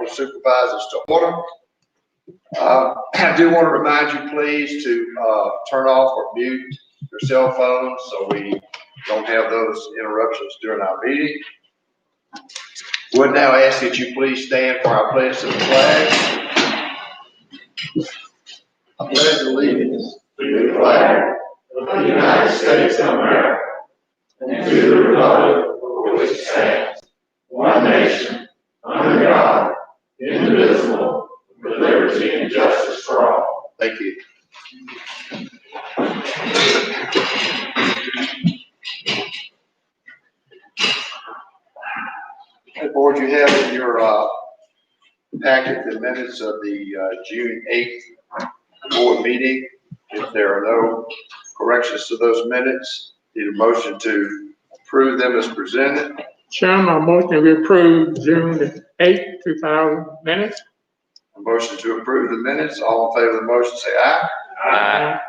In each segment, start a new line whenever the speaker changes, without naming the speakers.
of Supervisors to order. I do want to remind you, please, to turn off or mute your cell phones so we don't have those interruptions during our meeting. Would now ask that you please stand for our pledge to the flag. I pledge allegiance to the flag of the United States of America and to the republic for which it stands, one nation, under God, indivisible, with liberty and justice for all. Thank you. The board, you have in your packet the minutes of the June 8th board meeting. If there are no corrections to those minutes, need a motion to approve them as presented.
Chairman, I motion to approve June 8th, 2000 minutes.
A motion to approve the minutes. All in favor of the motion, say aye.
Aye.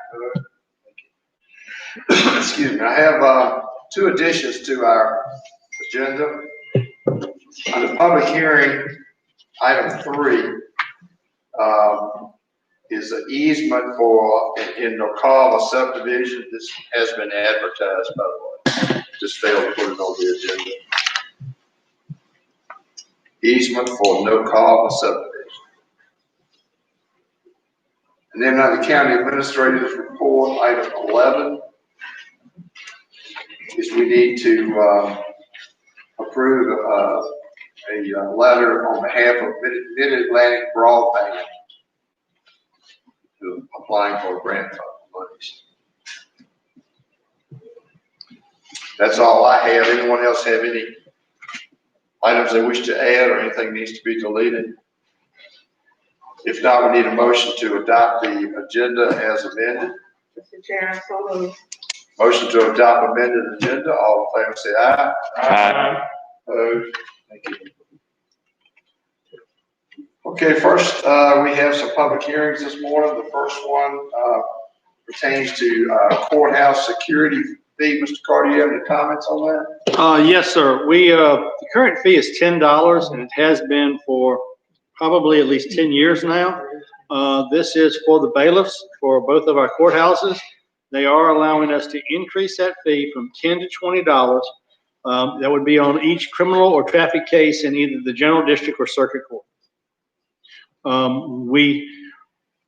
Excuse me. I have two additions to our agenda. On the public hearing, item 3 is an easement for in Proble subdivision. This has been advertised, by the way. Just failed to put it on the agenda. Easement for Proble subdivision. And then on the county administrator's report, item 11 is we need to approve a letter on behalf of Mid-Atlantic Broadband to applying for grant monies. That's all I have. Anyone else have any items they wish to add or anything needs to be deleted? If not, we need a motion to adopt the agenda as amended.
Mr. Chair, so moved.
Motion to adopt amended agenda. All in favor say aye.
Aye.
Opposed? Thank you. Okay, first we have some public hearings this morning. The first one pertains to courthouse security fee. Mr. Carter, you have any comments on that?
Yes, sir. The current fee is $10, and it has been for probably at least 10 years now. This is for the bailiffs for both of our courthouses. They are allowing us to increase that fee from $10 to $20. That would be on each criminal or traffic case in either the general district or circuit court.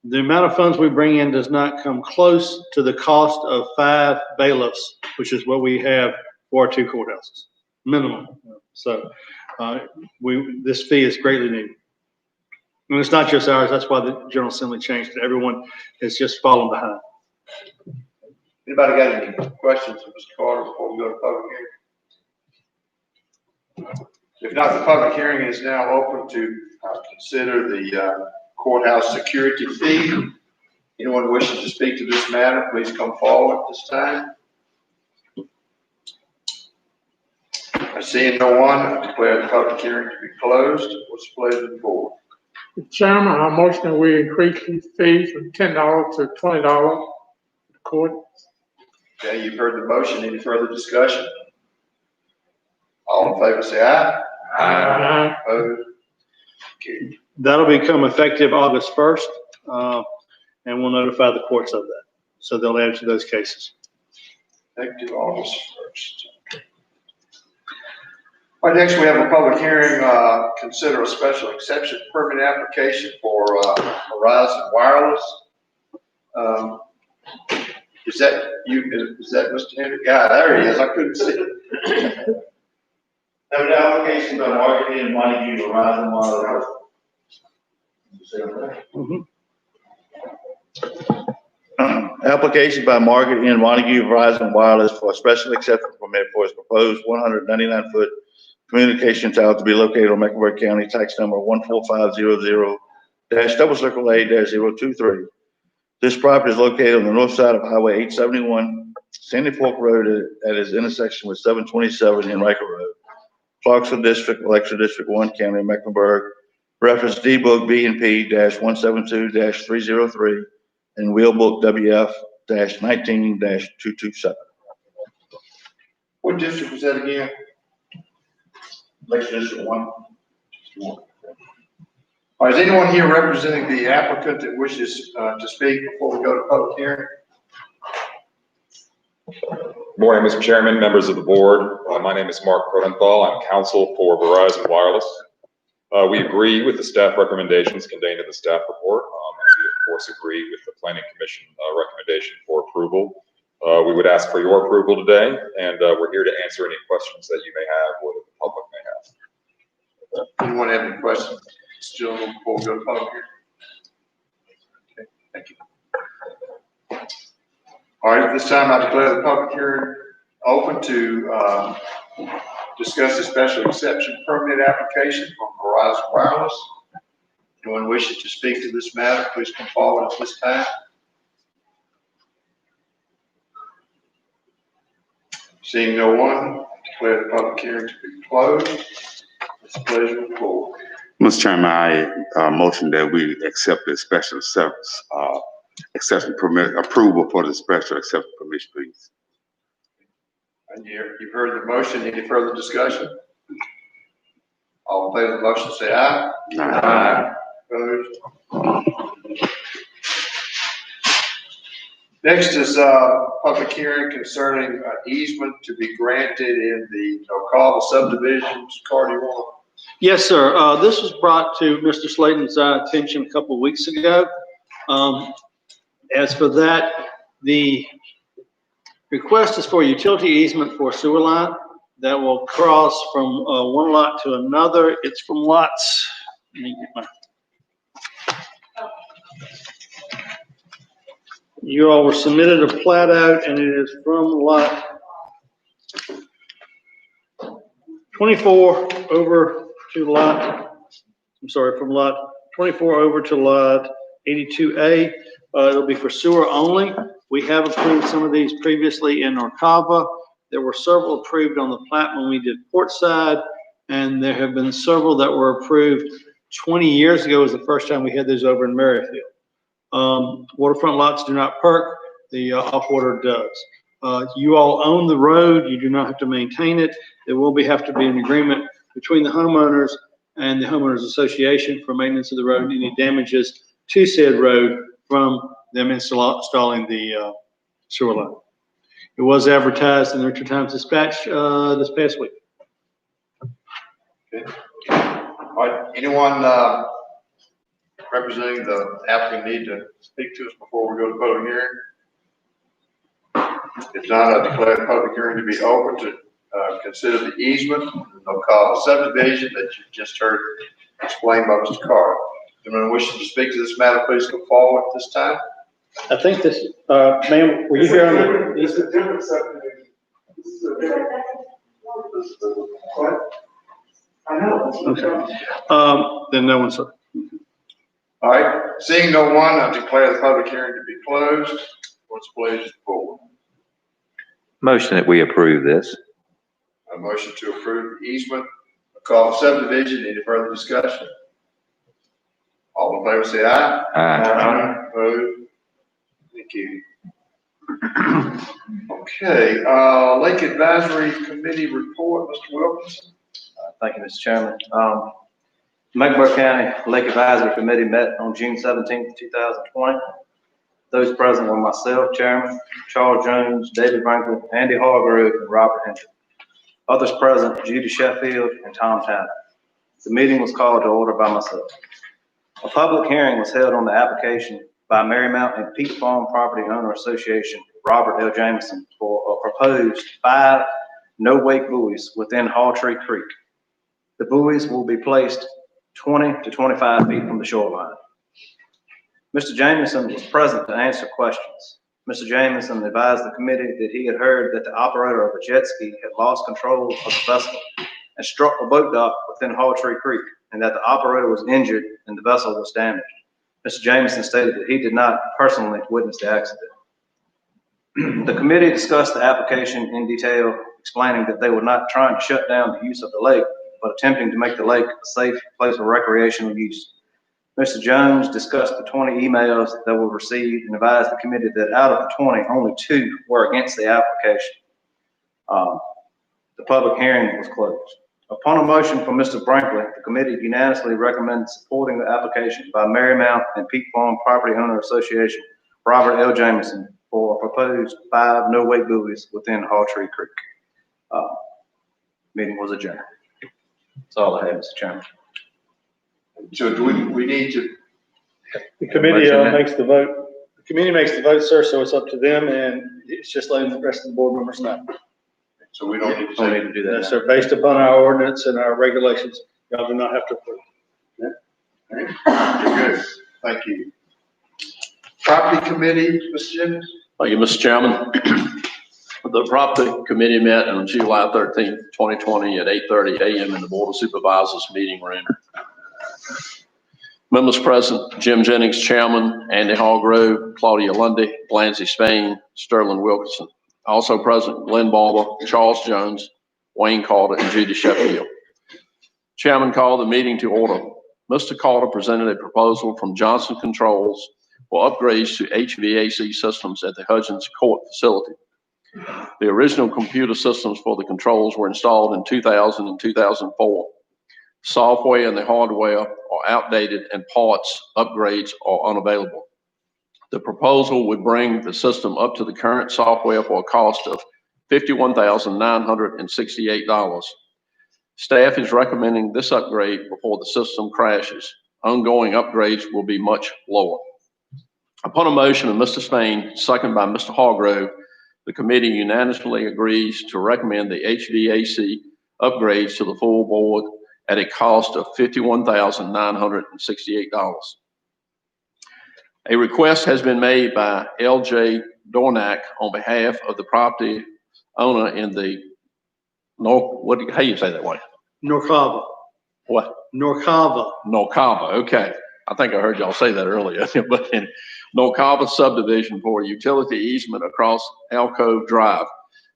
The amount of funds we bring in does not come close to the cost of 5 bailiffs, which is what we have for our 2 courthouses, minimum. So this fee is greatly needed. And it's not just ours. That's why the General Assembly changed it. Everyone is just falling behind.
Anybody got any questions of Mr. Carter before we go to public hearing? If not, the public hearing is now open to consider the courthouse security fee. Anyone wishing to speak to this matter, please come forward at this time. Seeing no one, I declare the public hearing to be closed. What's the pleasure of the board?
Mr. Chairman, I motion that we increase the fee from $10 to $20 for the court.
Okay, you've heard the motion. Any further discussion? All in favor say aye.
Aye.
Opposed? Okay.
That'll become effective August 1st, and we'll notify the courts of that. So they'll add to those cases.
Effective August 1st. All right, next we have a public hearing, consider a special exception permit application for Horizon Wireless. Is that you? Is that Mr. Henry? Yeah, there he is. I couldn't see it.
The application by Market and Montague Horizon Wireless. Application by Market and Montague Horizon Wireless for a special exception permit for its proposed 199-foot communication tower to be located on Mecklenburg County, tax number 14500-A-023. This property is located on the north side of Highway 871, Sandy Fork Road at its intersection with 727 and Riker Road, Clarksville District, Electoral District 1, County of Mecklenburg, reference D Book B&P-172-303, and Wheel Book WF-19-227.
What district was that again?
Electoral District 1.
All right, is anyone here representing the applicant that wishes to speak before we go to public hearing?
Good morning, Mr. Chairman, members of the board. My name is Mark Rodenthal. I'm counsel for Verizon Wireless. We agree with the staff recommendations contained in the staff report. We, of course, agree with the Planning Commission recommendation for approval. We would ask for your approval today, and we're here to answer any questions that you may have or that the public may have.
Anyone have any questions? Still before we go to public hearing? Okay, thank you. All right, at this time I declare the public hearing open to discuss the special exception permit application from Verizon Wireless. Anyone wishing to speak to this matter, please come forward at this time. Seeing no one, declare the public hearing to be closed. It's a pleasure of the board.
Mr. Chairman, I motion that we accept the special exception permit approval for the special exception permission, please.
And you've heard the motion. Any further discussion? All in favor of the motion, say aye.
Aye.
Opposed? Next is public hearing concerning easement to be granted in the Proble subdivisions. Carl, do you want
Yes, sir. This was brought to Mr. Slayton's attention a couple of weeks ago. As for that, the request is for utility easement for a sewer line that will cross from one lot to another. It's from lots. Let me get my. You all were submitted a plat out, and it is from lot 24 over to lot, I'm sorry, from lot 24 over to lot 82A. It'll be for sewer only. We have approved some of these previously in Orcava. There were several approved on the plat when we did Portside, and there have been several that were approved 20 years ago was the first time we had those over in Merrifield. Waterfront lots do not perk, the off-water does. You all own the road, you do not have to maintain it. There will have to be an agreement between the homeowners and the homeowners association for maintenance of the road, any damages to said road from them installing the sewer line. It was advertised in the Richard Times Dispatch this past week.
Okay. All right, anyone representing the applicant need to speak to us before we go to public hearing? If not, I declare the public hearing to be open to consider the easement, no call subdivision that you just heard explained by Mr. Carter. Anyone wishing to speak to this matter, please come forward at this time.
I think this, ma'am, were you here on the easement?
It's a different subdivision. This is a different. What? I know.
Okay. Then no one, sir.
All right, seeing no one, I declare the public hearing to be closed. What's pleasure forward?
Motion that we approve this.
A motion to approve the easement, a call for subdivision. Any further discussion? All in favor say aye.
Aye.
Opposed? Thank you. Okay, Lake Advisory Committee report, Mr. Wilkinson.
Thank you, Mr. Chairman. Mecklenburg County Lake Advisory Committee met on June 17th, 2020. Those present were myself, Chairman, Charles Jones, David Franklin, Andy Hargrove, and Robert Henry. Others present, Judy Sheffield and Tom Tanner. The meeting was called to order by myself. A public hearing was held on the application by Marymount and Peak Farm Property Owner Association, Robert L. Jameson, for a proposed 5 no-wake buoys within Halltree Creek. The buoys will be placed 20 to 25 feet from the shoreline. Mr. Jameson was present to answer questions. Mr. Jameson advised the committee that he had heard that the operator of a jet ski had lost control of the vessel and struck a boat dock within Halltree Creek, and that the operator was injured and the vessel was damaged. Mr. Jameson stated that he did not personally witness the accident. The committee discussed the application in detail, explaining that they were not trying to shut down the use of the lake, but attempting to make the lake a safe place for recreational use. Mr. Jones discussed the 20 emails that were received and advised the committee that out of the 20, only 2 were against the application. The public hearing was closed. Upon a motion from Mr. Brinkley, the committee unanimously recommends supporting the application by Marymount and Peak Farm Property Owner Association, Robert L. Jameson, for proposed 5 no-wake buoys within Hawtree Creek. Meeting was adjourned. That's all I have, Mr. Chairman.
So do we need to,
The committee makes the vote. The committee makes the vote, sir, so it's up to them, and it's just letting the rest of the board members know.
so we don't need to
Don't
say,
need to do that
Yes,
now.
sir, based upon our ordinance and our regulations, y'all do not have to approve.
good, thank you. Property committee, Mr. Jennings?
Thank you, Mr. Chairman. The property committee met on July 13th, 2020 at 8:30 a.m. in the Board of Supervisors meeting room. Members present: Jim Jennings, Chairman; Andy Hargrove; Claudia Lundy; Blancy Spain; Sterling Wilkinson. Also present: Glenn Barber, Charles Jones, Wayne Carter, and Judy Sheffield. Chairman called the meeting to order. Mr. Carter presented a proposal from Johnson Controls for upgrades to HVAC systems at the Hudgens Court facility. The original computer systems for the controls were installed in 2000 and 2004. Software and the hardware are outdated and parts upgrades are unavailable. The proposal would bring the system up to the current software for a cost of $51,968. Staff is recommending this upgrade before the system crashes. Ongoing upgrades will be much lower. Upon a motion of Mr. Spain, second by Mr. Hargrove, the committee unanimously agrees to recommend the HVAC upgrades to the full board at a cost of $51,968. A request has been made by L.J. Dornack on behalf of the property owner in the how you say that way?
Norcava.
What?
Norcava.
Norcava, okay. I think I heard y'all say that earlier, but in Norcava subdivision for a utility easement across Alcove Drive.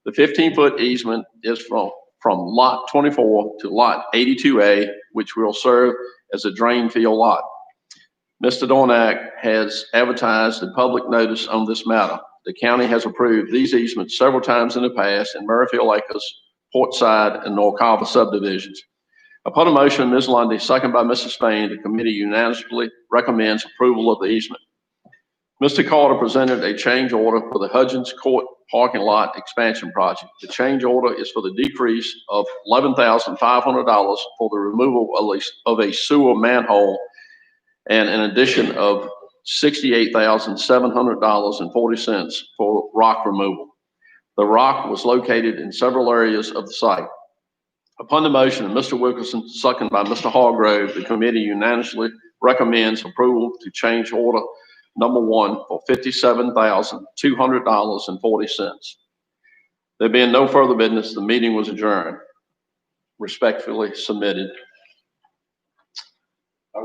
The 15-foot easement is from lot 24 to lot 82A, which will serve as a drain field lot. Mr. Dornack has advertised a public notice on this matter. The county has approved these easements several times in the past in Murrayfield Acres, Portside, and Norcava subdivisions. Upon a motion of Ms. Lundy, second by Mr. Spain, the committee unanimously recommends approval of the easement. Mr. Carter presented a change order for the Hudgens Court parking lot expansion project. The change order is for the decrease of $11,500 for the removal of a sewer manhole and an addition of $68,700.40 for rock removal. The rock was located in several areas of the site. Upon the motion of Mr. Wilkinson, second by Mr. Hargrove, the committee unanimously recommends approval to change order number 1 for $57,200.40. There being no further business, the meeting was adjourned. Respectfully submitted.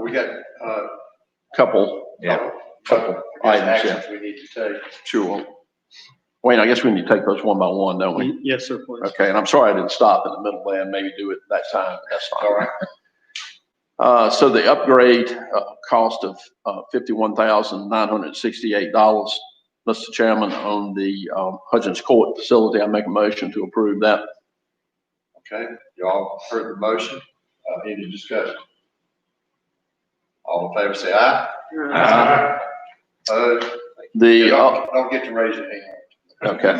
We got,
Couple items,
actions we need to take.
Sure. Wayne, I guess we need to take those one by one, don't we?
Yes, sir, please.
Okay, and I'm sorry I didn't stop in the middle there and maybe do it that time. That's fine.
All right.
So the upgrade cost of $51,968, Mr. Chairman, on the Hudgens Court facility. I make a motion to approve that.
Okay, you all heard the motion. Any discussion? All in favor, say aye.
Aye.
Don't get to raise your hand.
Okay.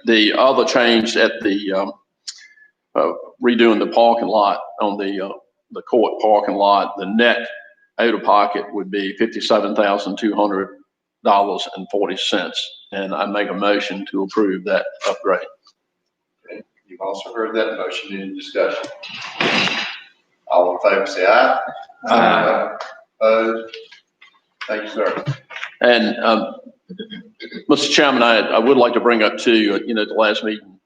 The other change at the redoing the parking lot on the court parking lot, the net out of pocket would be $57,200.40, and I make a motion to approve that upgrade.
Okay. You've also heard that motion. Any discussion? All in favor, say aye.
Aye.
Thank you, sir.
And Mr. Chairman, I would like to bring up too, the last meeting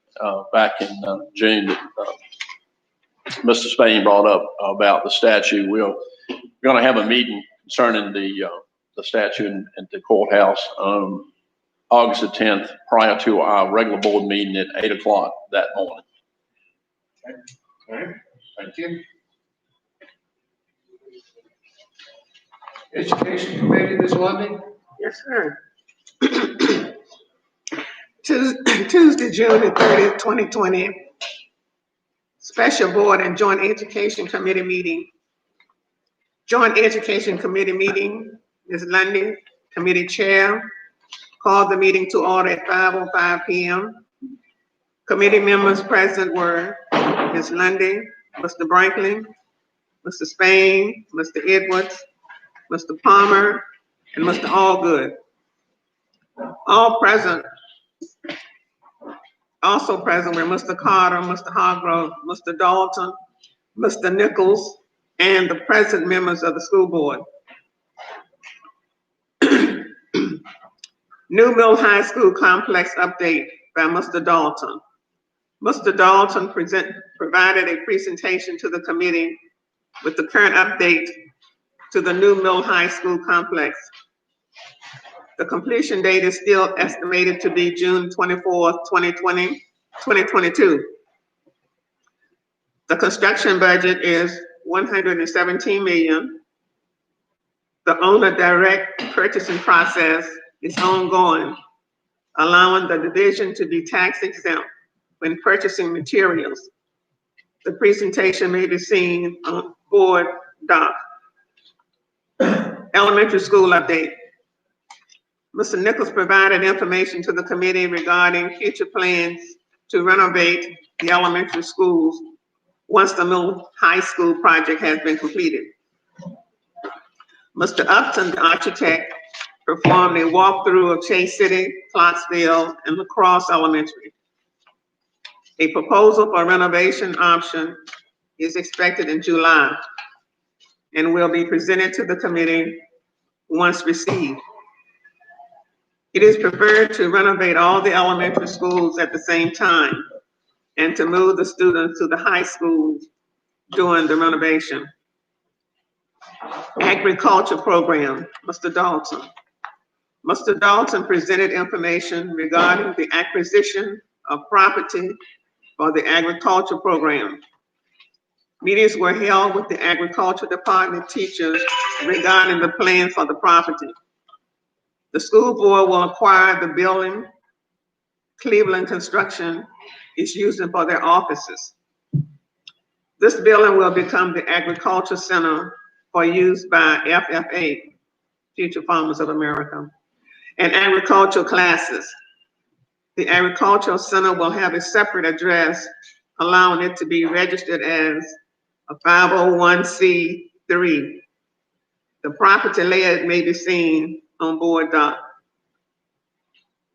back in June that Mr. Spain brought up about the statue. We're going to have a meeting concerning the statue at the courthouse on August the 10th, prior to our regular board meeting at 8 o'clock that morning.
Okay. All right. Thank you. Education Committee, Ms. Lundy?
Yes, sir. Tuesday, June the 30th, 2020. Special Board and Joint Education Committee meeting. Joint Education Committee meeting, Ms. Lundy, Committee Chair, called the meeting to order at 5:05 p.m. Committee members present were Ms. Lundy, Mr. Franklin, Mr. Spain, Mr. Edwards, Mr. Palmer, and Mr. Allgood. All present, also present were Mr. Carter, Mr. Hargrove, Mr. Dalton, Mr. Nichols, and the present members of the school board. New Mill High School Complex update by Mr. Dalton. Mr. Dalton provided a presentation to the committee with the current update to the New Mill High School Complex. The completion date is still estimated to be June 24th, 2022. The construction budget is $117 million. The owner direct purchasing process is ongoing, allowing the division to be tax exempt when purchasing materials. The presentation may be seen on board doc. Elementary school update. Mr. Nichols provided information to the committee regarding future plans to renovate the elementary schools once the middle high school project has been completed. Mr. Upton, the architect, performed a walkthrough of Chase City, Clarksville, and La Crosse Elementary. A proposal for renovation option is expected in July and will be presented to the committee once received. It is preferred to renovate all the elementary schools at the same time and to move the students to the high schools during the renovation. Agriculture program, Mr. Dalton. Mr. Dalton presented information regarding the acquisition of property for the agriculture program. Meetings were held with the agriculture department teachers regarding the plan for the property. The school board will acquire the building Cleveland Construction is using for their offices. This building will become the agriculture center for use by FFA, Future Farmers of America, and agricultural classes. The agricultural center will have a separate address, allowing it to be registered as a 501c3. The property layout may be seen on board doc.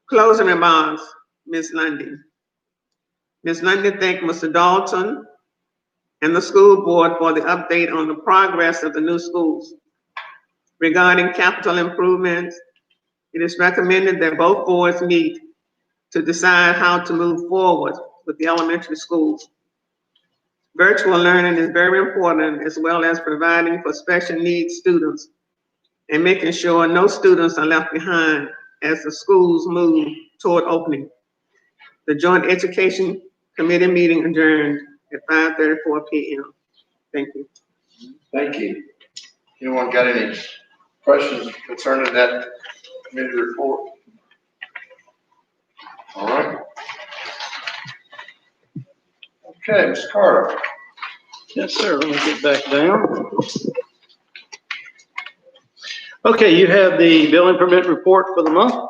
Closing remarks, Ms. Lundy. Ms. Lundy thanked Mr. Dalton and the school board for the update on the progress of the new schools. Regarding capital improvements, it is recommended that both boards meet to decide how to move forward with the elementary schools. Virtual learning is very important, as well as providing for special needs students and making sure no students are left behind as the schools move toward opening. The Joint Education Committee meeting adjourned at 5:34 p.m. Thank you.
Thank you. Anyone got any questions concerning that committee report? All right. Okay, Mr. Carter.
Yes, sir. Let me get back down. Okay, you have the building permit report for the month. Do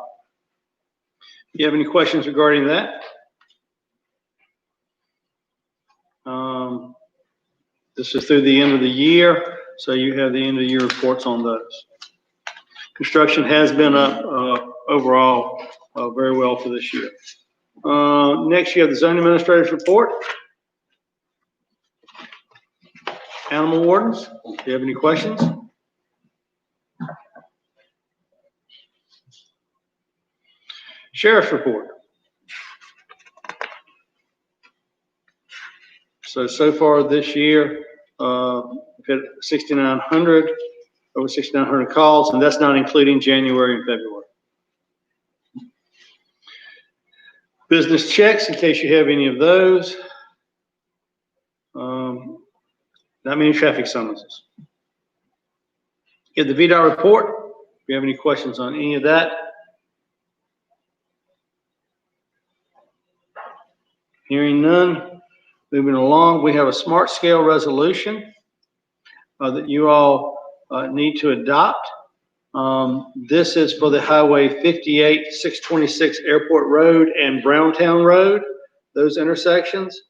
you have any questions regarding that? This is through the end of the year, so you have the end of the year reports on those. Construction has been up overall very well for this year. Next, you have the zoning administrator's report. Animal wardens, do you have any questions? Sheriff's report. So far this year, we've had 6,900, over 6,900 calls, and that's not including January and February. Business checks, in case you have any of those. Not many traffic summonses. You have the VDOT report. If you have any questions on any of that. Hearing none, Moving along, we have a smart scale resolution that you all need to adopt. This is for the Highway 58, 626 Airport Road and Browntown Road, those intersections.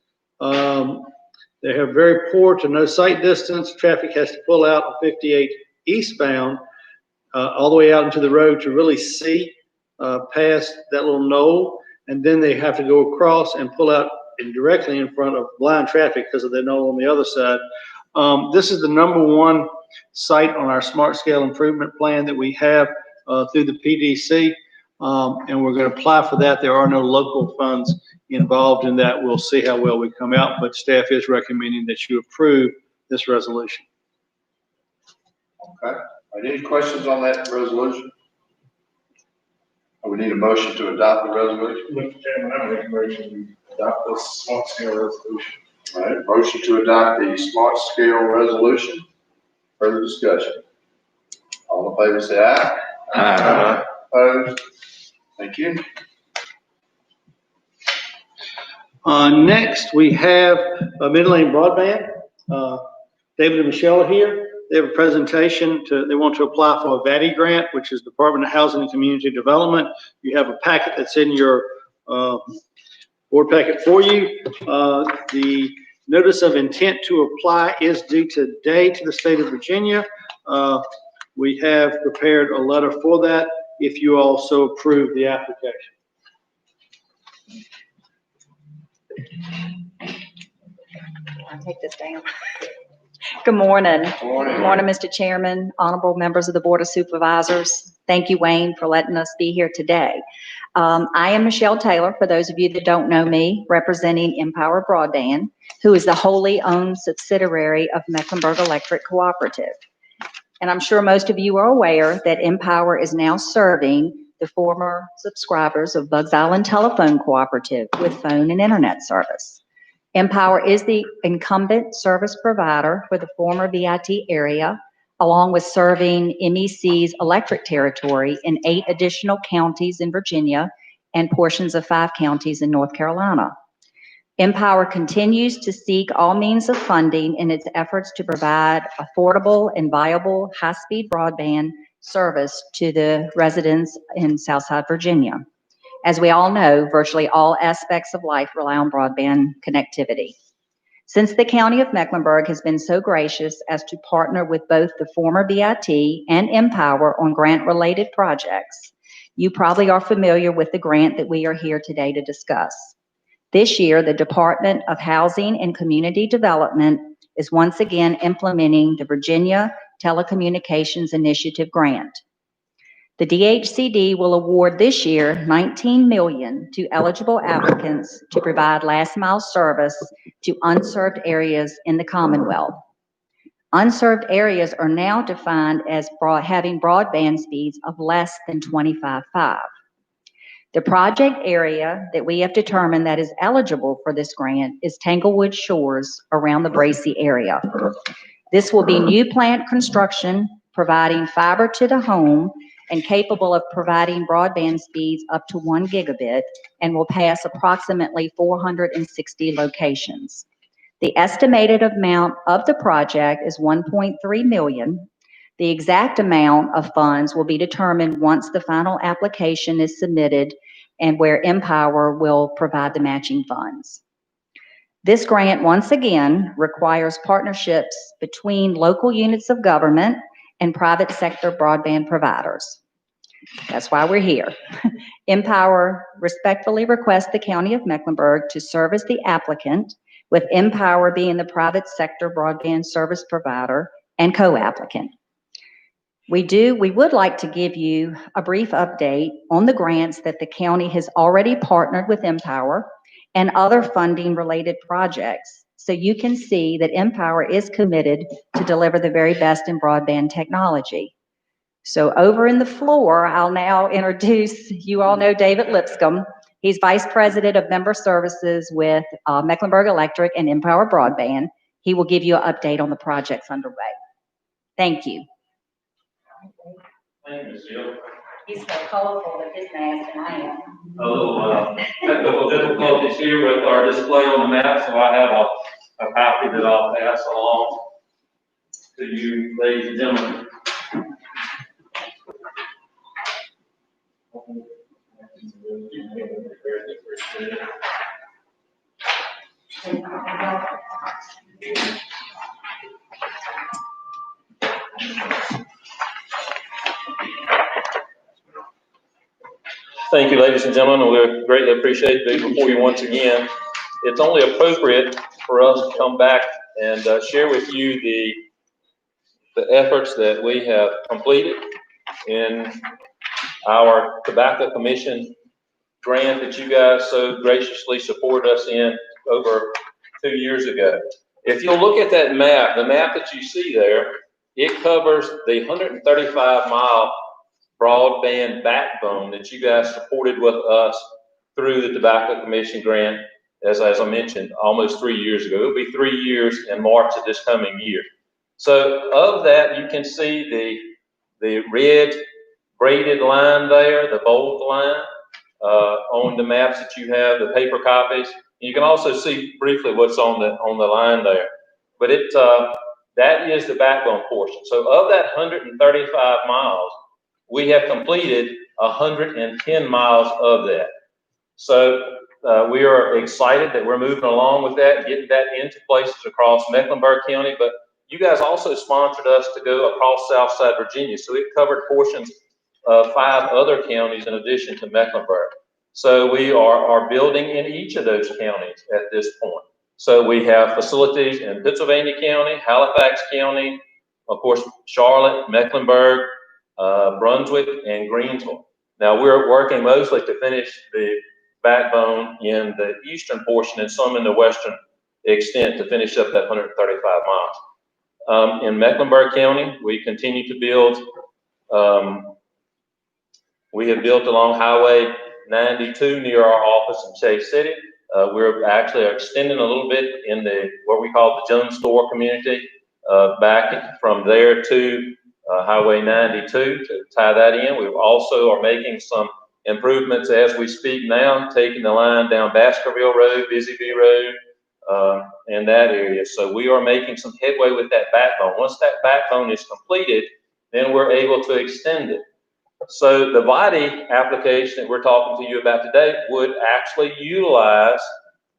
They have very poor to no sight distance. Traffic has to pull out on 58 eastbound all the way out into the road to really see past that little knoll. And then they have to go across and pull out and directly in front of blind traffic because of the knoll on the other side. This is the #1 site on our smart scale improvement plan that we have through the PDC. And we're going to apply for that. There are no local funds involved in that. We'll see how well we come out, but staff is recommending that you approve this resolution.
Okay. Any questions on that resolution? We need a motion to adopt the resolution.
Mr. Chairman, I make a motion to adopt this smart scale resolution.
All right, motion to adopt the smart scale resolution. Further discussion? All in favor say aye.
Aye.
Opposed? Thank you.
Next, we have Middle Lane Broadband. David and Michelle are here. They have a presentation they want to apply for a VATI grant, which is Department of Housing and Community Development. You have a packet that's in your board packet for you. The notice of intent to apply is due today to the state of Virginia. We have prepared a letter for that if you also approve the application.
I'll take this down. Good morning.
Morning.
Good morning, Mr. Chairman, honorable members of the Board of Supervisors. Thank you, Wayne, for letting us be here today. I am Michelle Taylor, for those of you that don't know me, representing Empower Broadband, who is the wholly owned subsidiary of Mecklenburg Electric Cooperative. And I'm sure most of you are aware that Empower is now serving the former subscribers of Bugs Island Telephone Cooperative with phone and internet service. Empower is the incumbent service provider for the former VIT area, along with serving MEC's electric territory in 8 additional counties in Virginia and portions of 5 counties in North Carolina. Empower continues to seek all means of funding in its efforts to provide affordable and viable high-speed broadband service to the residents in Southside Virginia. As we all know, virtually all aspects of life rely on broadband connectivity. Since the County of Mecklenburg has been so gracious as to partner with both the former VIT and Empower on grant-related projects, you probably are familiar with the grant that we are here today to discuss. This year, the Department of Housing and Community Development is once again implementing the Virginia Telecommunications Initiative grant. The DHCD will award this year $19 million to eligible applicants to provide last-mile service to unserved areas in the Commonwealth. Unserved areas are now defined as having broadband speeds of less than 25.5. The project area that we have determined that is eligible for this grant is Tanglewood Shores around the Bracy area. This will be new plant construction, providing fiber to the home and capable of providing broadband speeds up to 1 gigabit and will pass approximately 460 locations. The estimated amount of the project is $1.3 million. The exact amount of funds will be determined once the final application is submitted and where Empower will provide the matching funds. This grant, once again, requires partnerships between local units of government and private sector broadband providers. That's why we're here. Empower respectfully requests the County of Mecklenburg to serve as the applicant, with Empower being the private sector broadband service provider and co-applicant. We would like to give you a brief update on the grants that the county has already partnered with Empower and other funding related projects, so you can see that Empower is committed to deliver the very best in broadband technology. So over in the floor, I'll now introduce, you all know David Lipscomb. He's Vice President of Member Services with Mecklenburg Electric and Empower Broadband. He will give you an update on the projects underway. Thank you.
Thank you, Ms. Hill.
He's more colorful with his mask than I am.
A little technical difficulties here with our display on the map, so I have a copy that I'll pass along to you, ladies and gentlemen. Thank you, ladies and gentlemen. We greatly appreciate being before you once again. It's only appropriate for us to come back and share with you the efforts that we have completed in our Tobacco Commission grant that you guys so graciously supported us in over 2 years ago. If you'll look at that map, the map that you see there, it covers the 135-mile broadband backbone that you guys supported with us through the Tobacco Commission grant, as I mentioned, almost 3 years ago. It'll be 3 years in March of this coming year. So of that, you can see the red braided line there, the bold line, on the maps that you have, the paper copies. You can also see briefly what's on the line there. But that is the backbone portion. So of that 135 miles, we have completed 110 miles of that. So we are excited that we're moving along with that, getting that into places across Mecklenburg County. But you guys also sponsored us to go across Southside Virginia. So it covered portions of 5 other counties in addition to Mecklenburg. So we are building in each of those counties at this point. So we have facilities in Pittsylvania County, Halifax County, of course, Charlotte, Mecklenburg, Brunswick, and Greensville. Now we're working mostly to finish the backbone in the eastern portion and some in the western extent to finish up that 135 miles. In Mecklenburg County, we continue to build. We have built along Highway 92 near our office in Chase City. We're actually extending a little bit in what we call the Jones Store community, back from there to Highway 92 to tie that in. We also are making some improvements as we speak now, taking the line down Baskerville Road, Busy Bee Road, in that area. So we are making some headway with that backbone. Once that backbone is completed, then we're able to extend it. So the body application that we're talking to you about today would actually utilize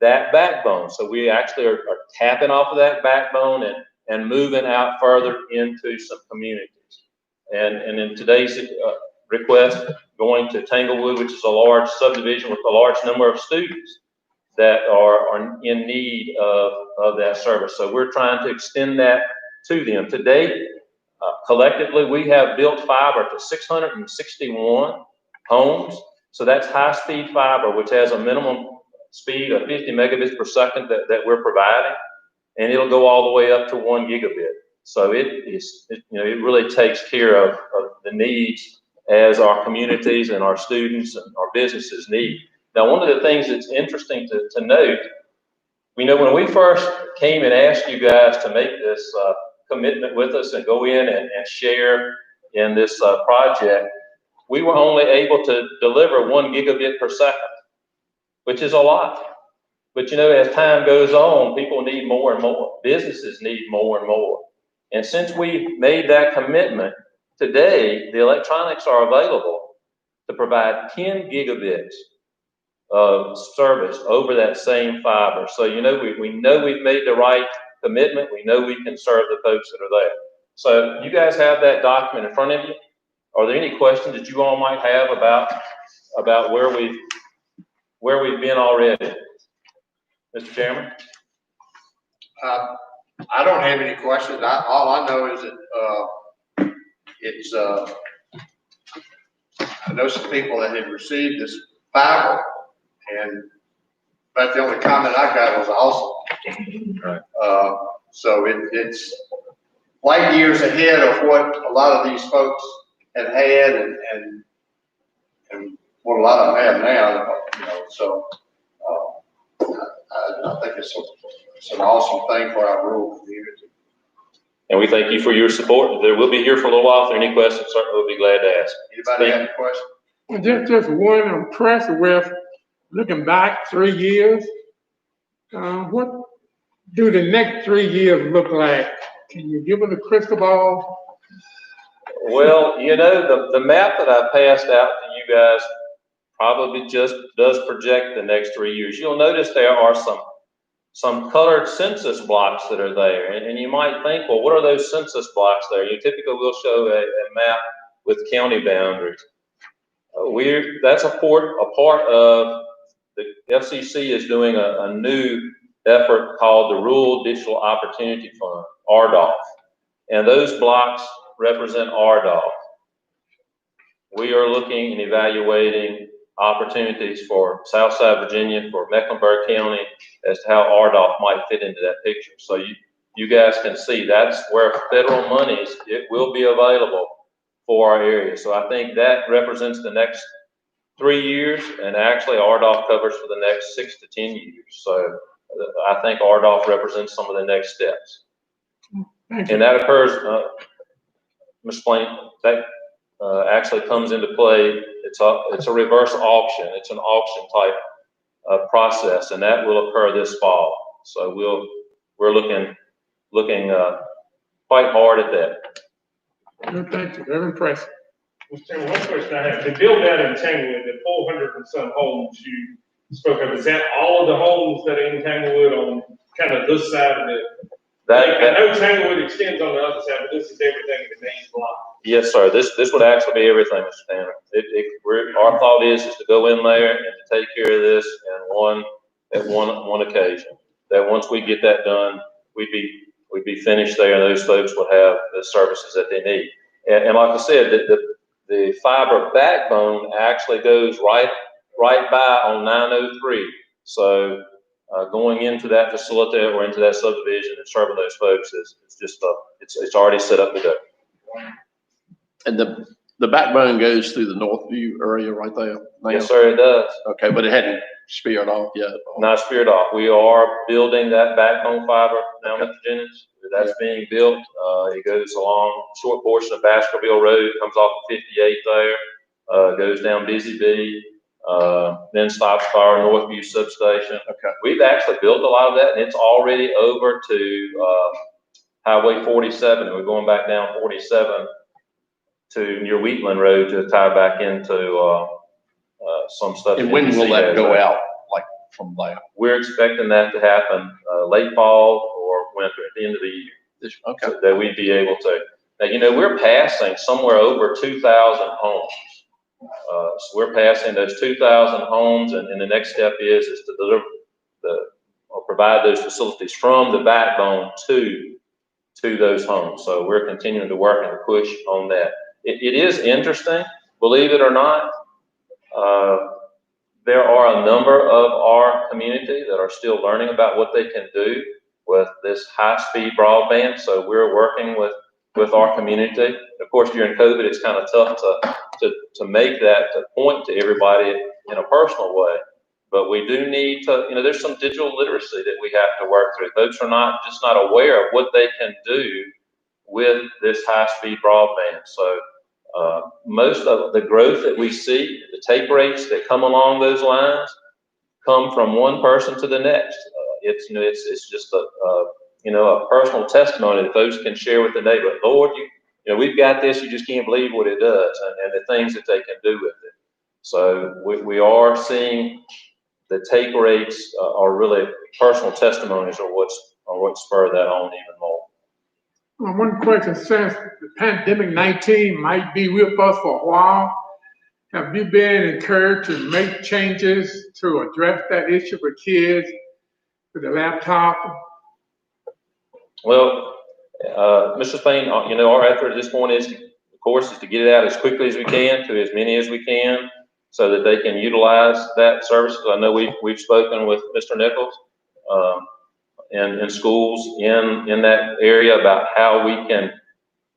that backbone. So we actually are tapping off of that backbone and moving out further into some communities. And in today's request, going to Tanglewood, which is a large subdivision with a large number of students that are in need of that service. So we're trying to extend that to them. Today, collectively, we have built fiber to 661 homes. So that's high-speed fiber, which has a minimum speed of 50 megabits per second that we're providing, and it'll go all the way up to 1 gigabit. So it really takes care of the needs as our communities and our students and our businesses need. Now, one of the things that's interesting to note, when we first came and asked you guys to make this commitment with us and go in and share in this project, we were only able to deliver 1 gigabit per second, which is a lot. But as time goes on, people need more and more. Businesses need more and more. And since we made that commitment, today the electronics are available to provide 10 gigabits of service over that same fiber. So we know we've made the right commitment. We know we can serve the folks that are there. So you guys have that document in front of you. Are there any questions that you all might have about where we've been already? Mr. Chairman?
I don't have any questions. All I know is that I know some people that have received this fiber, but the only comment I got was awesome.
Right.
So it's light years ahead of what a lot of these folks have had and what a lot of them have now. So I think it's an awesome thing for our rural community.
And we thank you for your support. We'll be here for a little while. If there are any questions, certainly we'll be glad to ask.
Anybody have any questions?
Well, just one I'm impressed with, looking back 3 years, what do the next 3 years look like? Can you give us a crystal ball?
Well, you know, the map that I passed out to you guys probably just does project the next 3 years. You'll notice there are some colored census blocks that are there. And you might think, well, what are those census blocks there? You typically will show a map with county boundaries. That's a part of the FCC is doing a new effort called the Rural Digital Opportunity Fund, RDOF. And those blocks represent RDOF. We are looking and evaluating opportunities for Southside Virginia, for Mecklenburg County, as to how RDOF might fit into that picture. So you guys can see that's where federal monies, it will be available for our area. So I think that represents the next 3 years, and actually RDOF covers for the next 6 to 10 years. So I think RDOF represents some of the next steps. And that occurs, Ms. Plain, that actually comes into play. It's a reverse auction. It's an auction type process, and that will occur this fall. So we're looking quite hard at that.
Good, thank you, very impressive.
Mr. Chairman, one question I have, the build out in Tanglewood, the 400 and some homes you spoke of, is that all of the homes that are in Tanglewood on kind of this side of it? I know Tanglewood extends on the other side, but this is everything in the main block.
Yes, sir. This would actually be everything, Mr. Tanner. Our thought is to go in there and to take care of this at one occasion. That once we get that done, we'd be finished there, and those folks would have the services that they need. And like I said, the fiber backbone actually goes right by on 903. So going into that facility or into that subdivision and serving those folks is just it's already set up to go.
And the backbone goes through the Northview area right there now?
Yes, sir, it does.
Okay, but it hadn't speared off yet?
Not speared off. We are building that backbone fiber now, Mr. Jennings. That's being built. It goes along a short portion of Baskerville Road, comes off of 58 there, goes down Busy Bee, then stops by our Northview substation. Okay. We've actually built a lot of that, and it's already over to Highway 47. We're going back down 47 to near Wheatland Road to tie back into some stuff.
And when will that go out, like from there?
We're expecting that to happen late fall or winter, at the end of the year.
Okay.
So that we'd be able to. Now, you know, we're passing somewhere over 2,000 homes. So we're passing those 2,000 homes, and the next step is to deliver or provide those facilities from the backbone to those homes. So we're continuing to work and push on that. It is interesting, believe it or not. There are a number of our community that are still learning about what they can do with this high-speed broadband. So we're working with our community. Of course, during COVID, it's kind of tough to make that to point to everybody in a personal way. But we do need to, you know, there's some digital literacy that we have to work through. Folks are not aware of what they can do with this high-speed broadband. So most of the growth that we see, the take rates that come along those lines, come from one person to the next. It's just a personal testimony that folks can share with the neighbor. Lord, we've got this. You just can't believe what it does, and the things that they can do with it. So we are seeing the take rates are really personal testimonies or what spurred that on even more.
One question, since the pandemic 19 might be with us for a while, have you been encouraged to make changes to address that issue for kids with the laptop?
Well, Mr. Payne, our effort at this point is to get it out as quickly as we can to as many as we can so that they can utilize that services. I know we've spoken with Mr. Nichols in schools in that area about how we can,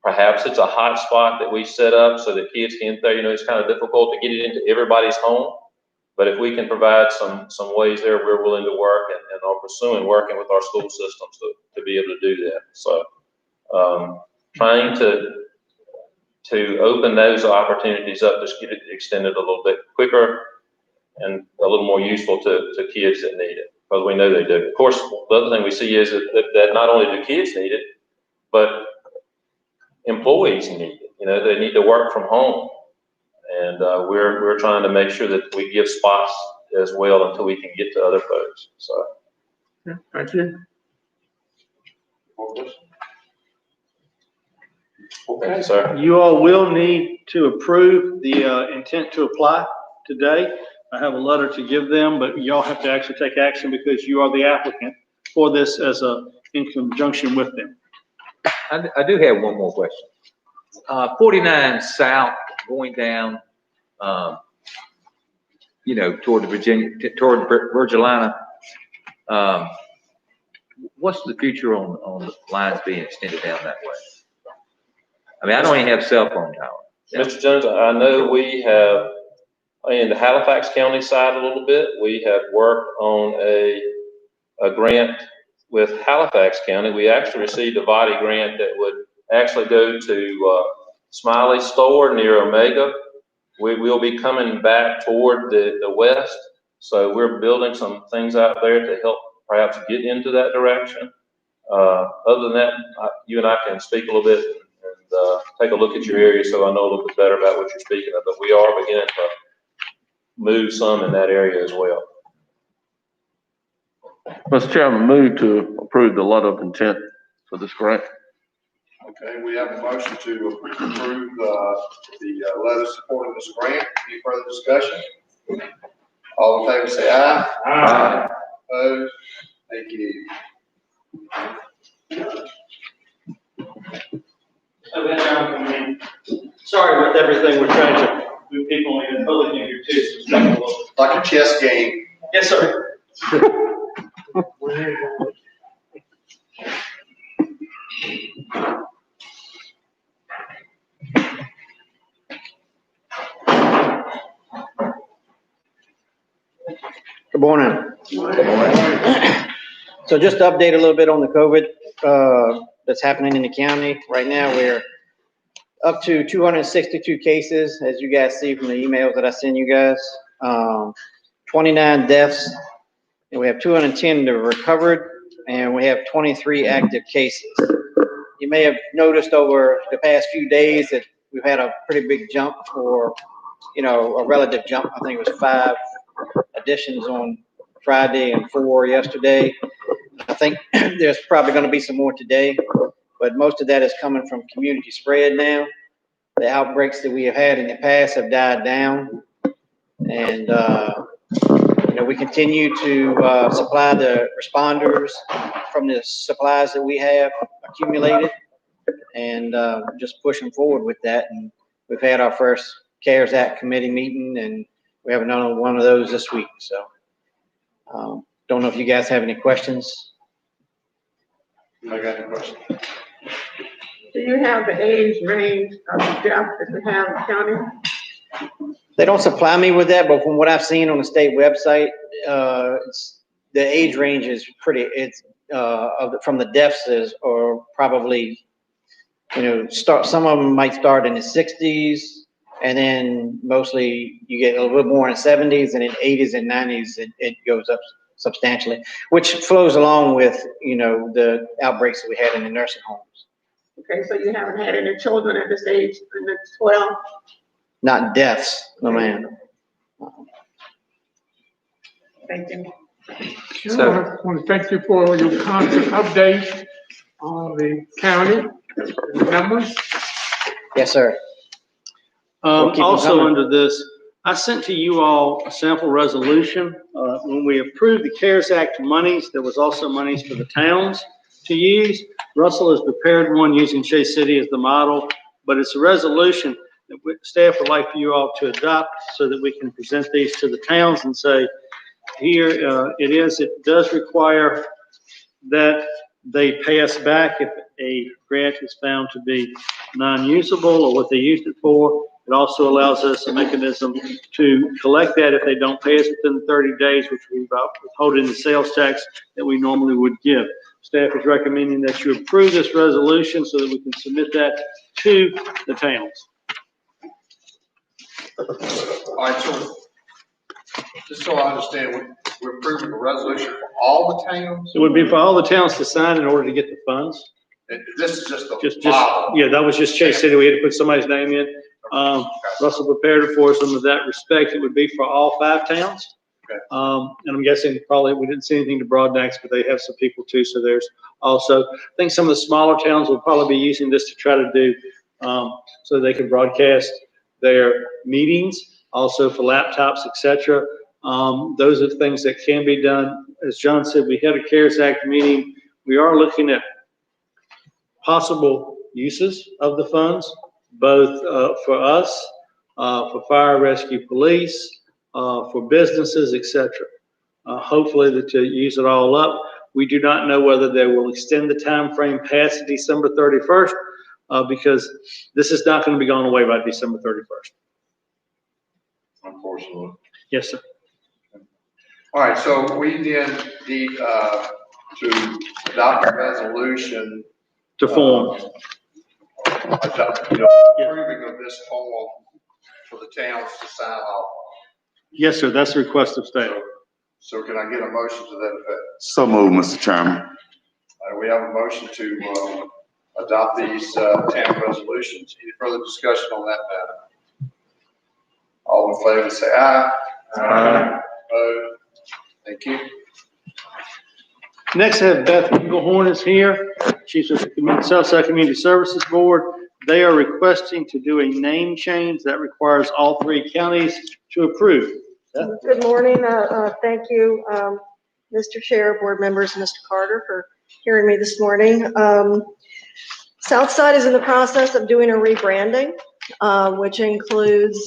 perhaps it's a hot spot that we set up so that kids can get there. It's kind of difficult to get it into everybody's home, but if we can provide some ways there, we're willing to work and are pursuing working with our school systems to be able to do that. So Trying to open those opportunities up, just get it extended a little bit quicker and a little more useful to kids that need it, because we know they do. Of course, the other thing we see is that not only do kids need it, but employees need it. You know, they need to work from home. And we're trying to make sure that we give spots as well until we can get to other folks, so.
Yeah, thank you.
Thank you, sir.
You all will need to approve the intent to apply today. I have a letter to give them, but y'all have to actually take action because you are the applicant for this in conjunction with them.
I do have one more question. 49 South going down, toward Virgilina. What's the future on the lines being extended down that way? I mean, I don't even have cell phone tower.
Mr. Jones, I know we have, in the Halifax County side a little bit, we have worked on a grant with Halifax County. We actually received a body grant that would actually go to Smiley's store near Omega. We will be coming back toward the west. So we're building some things out there to help perhaps get into that direction. Other than that, you and I can speak a little bit and take a look at your area so I know a little bit better about what you're speaking of. But we are beginning to move some in that area as well.
Mr. Chairman, move to approve the letter of intent for this grant.
Okay, we have a motion to approve the letter supporting this grant. Any further discussion? All in favor say aye.
Aye.
Opposed? Thank you.
Sorry with everything. We're trying to move people in public in here too. So
like a chess game.
yes, sir.
Good morning. Good morning. So just to update a little bit on the COVID that's happening in the county. Right now, we're up to 262 cases, as you guys see from the emails that I send you guys. 29 deaths, and we have 210 that are recovered, and we have 23 active cases. You may have noticed over the past few days that we've had a pretty big jump, or a relative jump. I think it was 5 additions on Friday and 4 yesterday. I think there's probably going to be some more today, but most of that is coming from community spread now. The outbreaks that we have had in the past have died down, and we continue to supply the responders from the supplies that we have accumulated, and just pushing forward with that. And we've had our first CARES Act committee meeting, and we have another one of those this week. So don't know if you guys have any questions.
I got any questions.
Do you have the age range of the death that we have in the county?
They don't supply me with that, but from what I've seen on the state website, the age range is pretty. It's from the deaths or probably some of them might start in the 60s, and then mostly you get a little bit more in the 70s, and in 80s and 90s it goes up substantially, which flows along with the outbreaks that we had in the nursing homes.
Okay, so you haven't had any children at this age in the 12?
Not deaths, no ma'am.
Thank you.
I want to thank you for your constant update on the county numbers.
Yes, sir.
Also under this, I sent to you all a sample resolution. When we approved the CARES Act monies, there was also monies for the towns to use. Russell has prepared one using Chase City as the model, but it's a resolution that staff would like for you all to adopt so that we can present these to the towns and say, here it is. It does require that they pay us back if a grant is found to be non-usable or what they used it for. It also allows us a mechanism to collect that if they don't pay us within 30 days, which we withhold in the sales tax that we normally would give. Staff is recommending that you approve this resolution so that we can submit that to the towns.
All right, so just so I understand, we're approving a resolution for all the towns?
It would be for all the towns to sign in order to get the funds.
And this is just the
Just,
model.
yeah, that was just Chase City. We had to put somebody's name in. Russell prepared it for us, and with that respect, it would be for all 5 towns.
Okay.
And I'm guessing probably we didn't see anything to Broadnax, but they have some people too, so there's also, I think some of the smaller towns will probably be using this to try to do, so they can broadcast their meetings, also for laptops, et cetera. Those are things that can be done. As John said, we had a CARES Act meeting. We are looking at possible uses of the funds, both for us, for fire, rescue, police, for businesses, et cetera. Hopefully that to use it all up. We do not know whether they will extend the time frame past December 31st, because this is not going to be gone away by December 31st.
Unfortunately.
Yes, sir.
All right, so we then need to adopt a resolution.
To form.
Approving of this form for the towns to sign off.
Yes, sir. That's the request of staff.
So can I get a motion to that effect?
So moved, Mr. Chairman.
We have a motion to adopt these town resolutions. Any further discussion on that matter? All in favor, say aye.
Aye.
Opposed? Thank you.
Next, I have Beth Engelhorn is here. She's with the Southside Community Services Board. They are requesting to do a name change that requires all 3 counties to approve.
Good morning. Thank you, Mr. Chair, board members, Mr. Carter, for hearing me this morning. Southside is in the process of doing a rebranding, which includes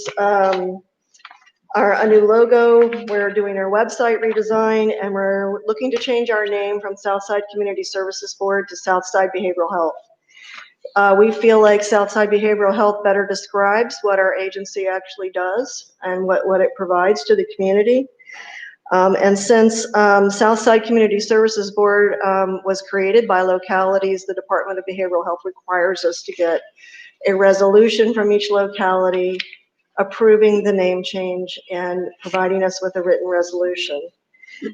a new logo. We're doing our website redesign, and we're looking to change our name from Southside Community Services Board to Southside Behavioral Health. We feel like Southside Behavioral Health better describes what our agency actually does and what it provides to the community. And since Southside Community Services Board was created by localities, the Department of Behavioral Health requires us to get a resolution from each locality approving the name change and providing us with a written resolution.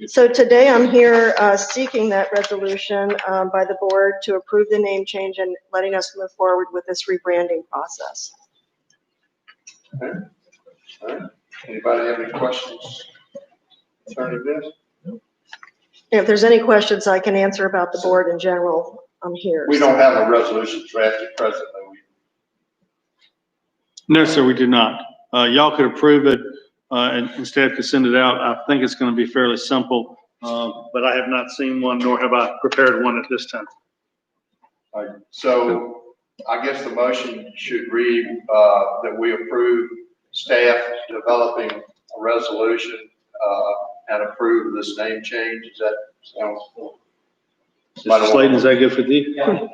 So today I'm here seeking that resolution by the board to approve the name change and letting us move forward with this rebranding process.
Okay. All right. Anybody have any questions concerning this?
If there's any questions I can answer about the board in general, I'm here.
We don't have a resolution drafted presently.
No, sir, we do not. Y'all could approve it and staff could send it out. I think it's going to be fairly simple, but I have not seen one, nor have I prepared one at this time.
All right. So I guess the motion should read that we approve staff developing a resolution and approve this name change. Is that sound?
Mr. Slayton, is that good for you?
I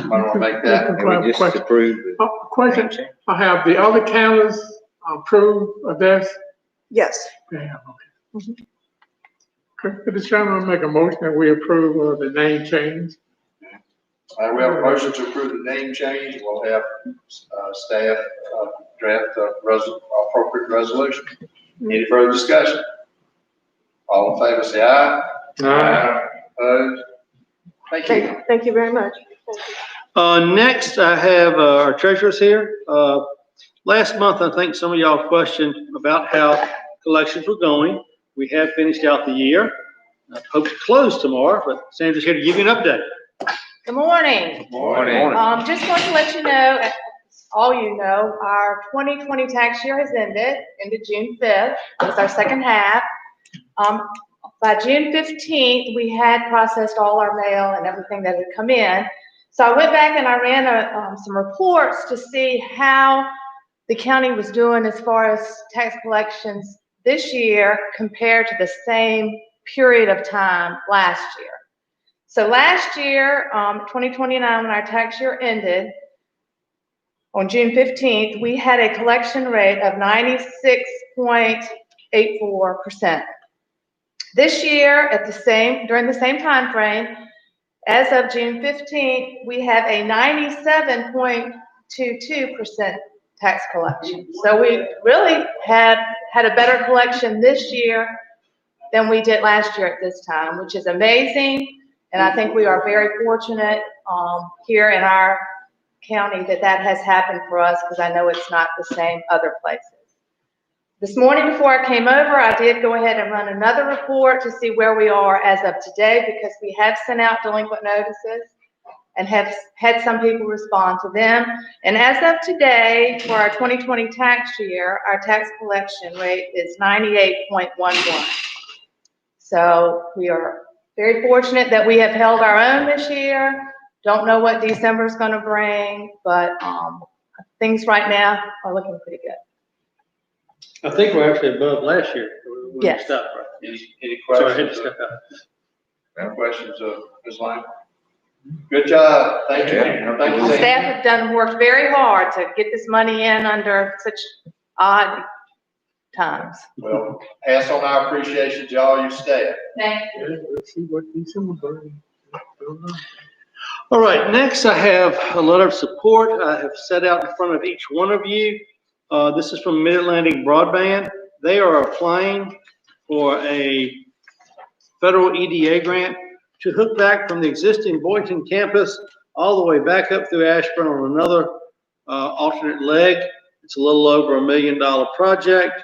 want to make that.
And we just approved the
Question, I have the other counties approved of this?
Yes.
Yeah, okay. Okay, Mr. Chairman, I'll make a motion that we approve of the name change.
All right, we have a motion to approve the name change. We'll have staff draft a appropriate resolution. Any further discussion? All in favor, say aye.
Aye.
Opposed? Thank you.
Thank you very much.
Next, I have our treasurers here. Last month, I think some of y'all questioned about how collections were going. We have finished out the year. I hope to close tomorrow, but Sandra's here to give you an update.
Good morning.
morning.
Just want to let you know, all you know, our 2020 tax year has ended June 5th. It was our second half. By June 15th, we had processed all our mail and everything that had come in. So I went back and I ran some reports to see how the county was doing as far as tax collections this year compared to the same period of time last year. So last year, 2029, when our tax year ended, on June 15th, we had a collection rate of 96.84%. This year, during the same time frame, as of June 15th, we have a 97.22% tax collection. So we really had a better collection this year than we did last year at this time, which is amazing. And I think we are very fortunate here in our county that has happened for us, because I know it's not the same other places. This morning before I came over, I did go ahead and run another report to see where we are as of today, because we have sent out delinquent notices and have had some people respond to them. And as of today, for our 2020 tax year, our tax collection rate is 98.11. So we are very fortunate that we have held our own this year. Don't know what December is going to bring, but things right now are looking pretty good.
I think we're actually above last year.
Yes.
Any
Sorry, I had to
questions?
step out.
Any questions of Ms. Lang? Good job. Thank you.
Yeah.
Thank you.
The
Zane.
staff have worked very hard to get this money in under such odd times.
Well, pass on our appreciation to all your staff.
Thank you.
Let's see what December brings.
All right, next I have a letter of support I have set out in front of each one of you. This is from Mid-Atlantic Broadband. They are applying for a federal EDA grant to hook back from the existing Boynton campus all the way back up through Ashburn on another alternate leg. It's a little over $1 million project.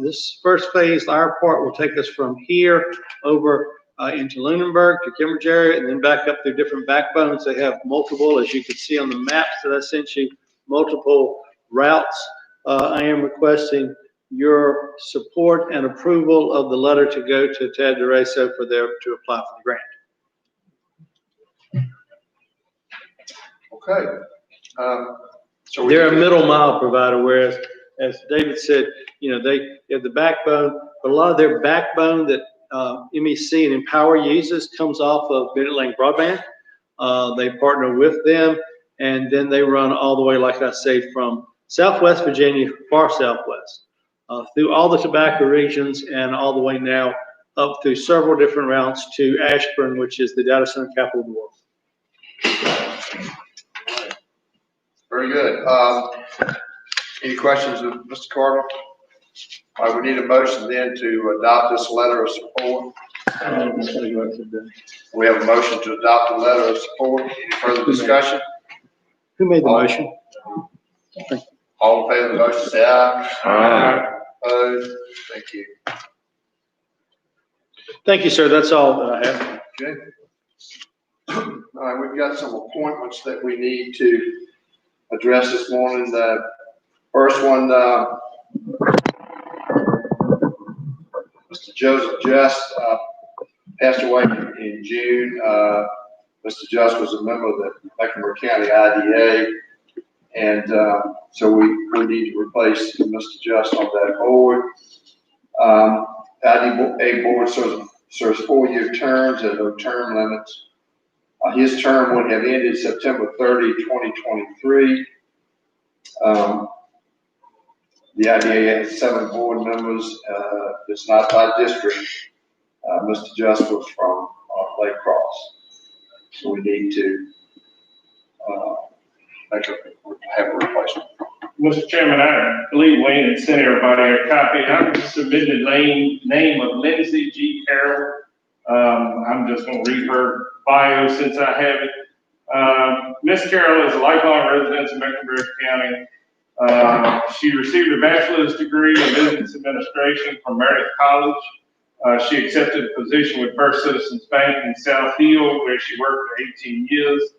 This first phase, our part, will take us from here over into Lunenburg to Cambridge area, and then back up through different backbones. They have multiple, as you can see on the maps that I sent you, multiple routes. I am requesting your support and approval of the letter to go to Ted DeRaso for them to apply for the grant.
Okay.
They're a middle mile provider, whereas, as David said, you know, they have the backbone, but a lot of their backbone that MEC and Empower uses comes off of Mid-Atlantic Broadband. They partner with them, and then they run all the way, like I say, from Southwest Virginia, far southwest, through all the tobacco regions, and all the way now up through several different routes to Ashburn, which is the data center capital of the world.
Very good. Any questions of Mr. Carter? All right, we need a motion then to adopt this letter of support. We have a motion to adopt the letter of support. Any further discussion?
Who made the motion?
All in favor of the motion, say aye.
Aye.
Opposed? Thank you.
Thank you, sir. That's all that I have.
Okay. All right, we've got some appointments that we need to address this morning. The first one, Mr. Joseph Just passed away in June. Mr. Just was a member of the Mecklenburg County IDA, and so we need to replace Mr. Just on that board. IDA board serves 4-year terms and no term limits. His term would have ended September 30, 2023. The IDA has 7 board members. It's not by district. Mr. Just was from Lake Cross. So we need to have a replacement.
Mr. Chairman, I believe Wayne had sent everybody a copy. I submitted the name of Lindsay G. Carroll. I'm just going to read her bio since I have it. Ms. Carroll is a lifelong resident of Mecklenburg County. She received a bachelor's degree in business administration from Meredith College. She accepted a position with First Citizens Bank in South Hill, where she worked for 18 years.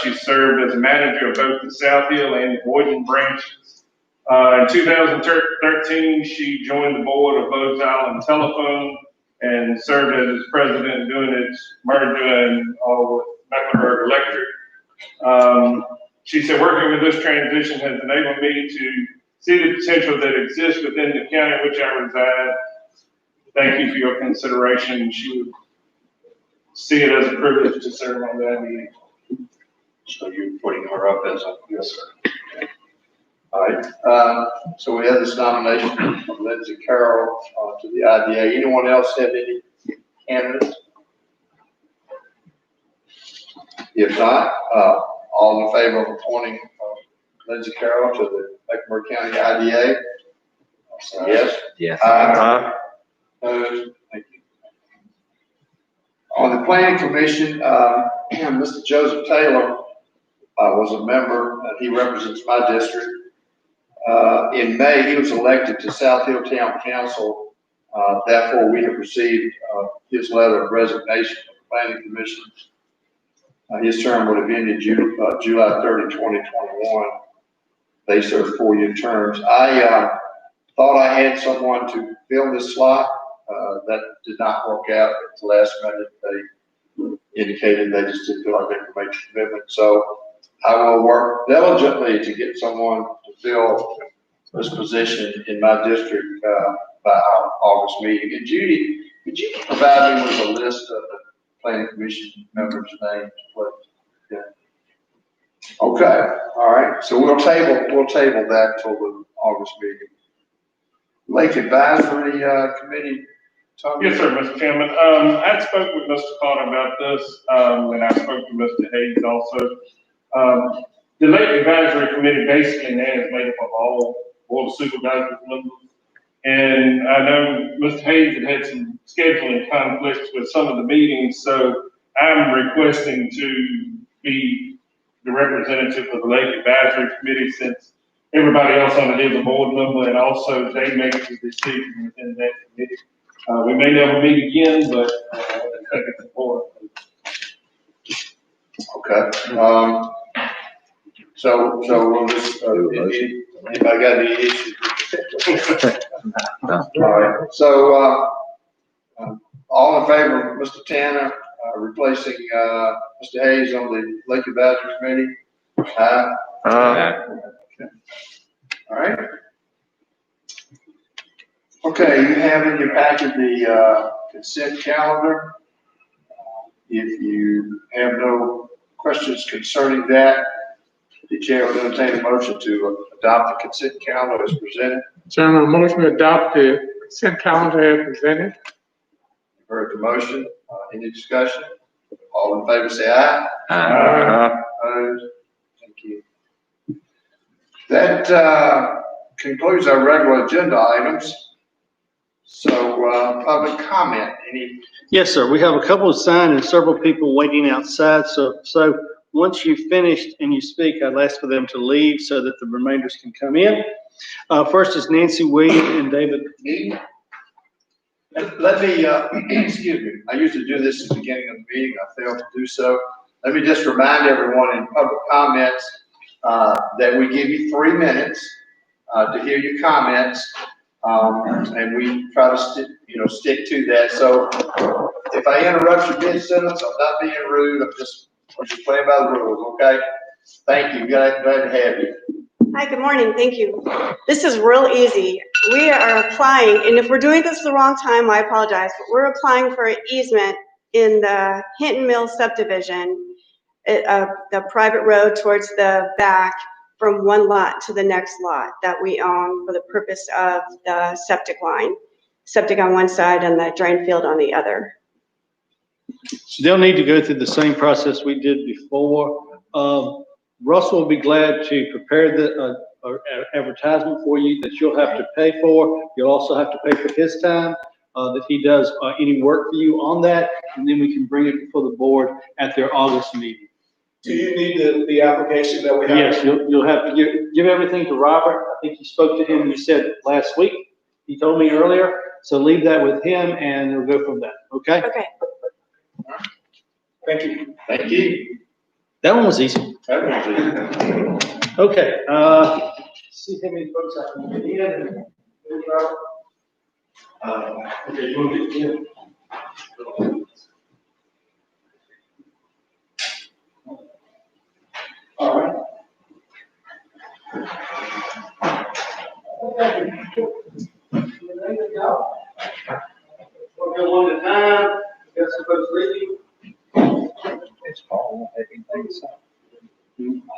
She served as a manager of both the South Hill and the Boynton branches. In 2013, she joined the board of Bose Island Telephone and served as its president during its merger and all with Mecklenburg Electric. She said, working with this transition has enabled me to see the potential that exists within the county in which I reside. Thank you for your consideration. She would see it as a privilege to serve on that meeting.
So you're putting her up as a, yes, sir. All right, so we have this nomination of Lindsay Carroll to the IDA. Anyone else have any candidates? If not, all in favor of appointing Lindsay Carroll to the Mecklenburg County IDA? Say yes.
Yes.
Opposed? Thank you. On the planning commission, Mr. Joseph Taylor was a member. He represents my district. In May, he was elected to South Hill Town Council. Therefore, we have received his letter of resignation from the planning commission. His term would have ended July 30, 2021. They served 4-year terms. I thought I had someone to fill this slot. That did not work out at the last minute. They indicated they just didn't feel like they could make the commitment. So I will work diligently to get someone to fill this position in my district by our August meeting. And Judy, could you provide me with a list of the planning commission members' names, please? Yeah. Okay, all right. So we'll table that till the August meeting. Lake Advisory Committee. Tom?
Yes, sir, Mr. Chairman. I spoke with Mr. Carter about this, and I spoke to Mr. Hayes also. The Lake Advisory Committee basically now is made up of all Board of Supervisors members. And I know Mr. Hayes had some scheduling conflicts with some of the meetings, so I'm requesting to be the representative of the Lake Advisory Committee since everybody else on it is a board member, and also they make the decision within that committee. We may never meet again, but I think it's important.
Okay. So we'll just, anybody got any issues? All right. So, all in favor of Mr. Tanner replacing Mr. Hayes on the Lake Advisory Committee? Aye. Okay. All right. Okay, you have in your packet the consent calendar. If you have no questions concerning that, the chair will entertain a motion to adopt the consent calendar as presented.
Chairman, motion to adopt the consent calendar as presented.
You've heard the motion. Any discussion? All in favor say aye. Opposed? Thank you. That concludes our regular agenda items. So, public comment, any?
Yes, sir. We have a couple of signs and several people waiting outside. So once you've finished and you speak, I'd ask for them to leave so that the remainders can come in. First is Nancy Williams and David Mead.
Let me, excuse me, I usually do this at the beginning of the meeting. I failed to do so. Let me just remind everyone in public comments that we give you 3 minutes to hear your comments. And we try to stick to that. So if I interrupt your mid-sentence, I'm not being rude. I'm just playing by the rules, okay? Thank you. Glad to have you.
Hi, good morning. Thank you. This is real easy. We are applying, and if we're doing this the wrong time, I apologize, but we're applying for an easement in the Hinton Mill subdivision, the private road towards the back from one lot to the next lot that we own for the purpose of the septic line. Septic on one side and the drain field on the other.
So they'll need to go through the same process we did before. Russell will be glad to prepare the advertisement for you that you'll have to pay for. You'll also have to pay for his time, that he does any work for you on that, and then we can bring it before the board at their August meeting.
Do you need the application that we have?
Yes, you'll have to give everything to Robert. I think you spoke to him, you said last week. He told me earlier, so leave that with him and we'll go from there, okay?
Okay.
Thank you.
Thank you.
That one was easy.
That was easy.
Okay, see how many folks I can get in. Okay, you want to get in? All right. Okay. There you go. We'll go one at a time. Got some folks leaving. It's Paul.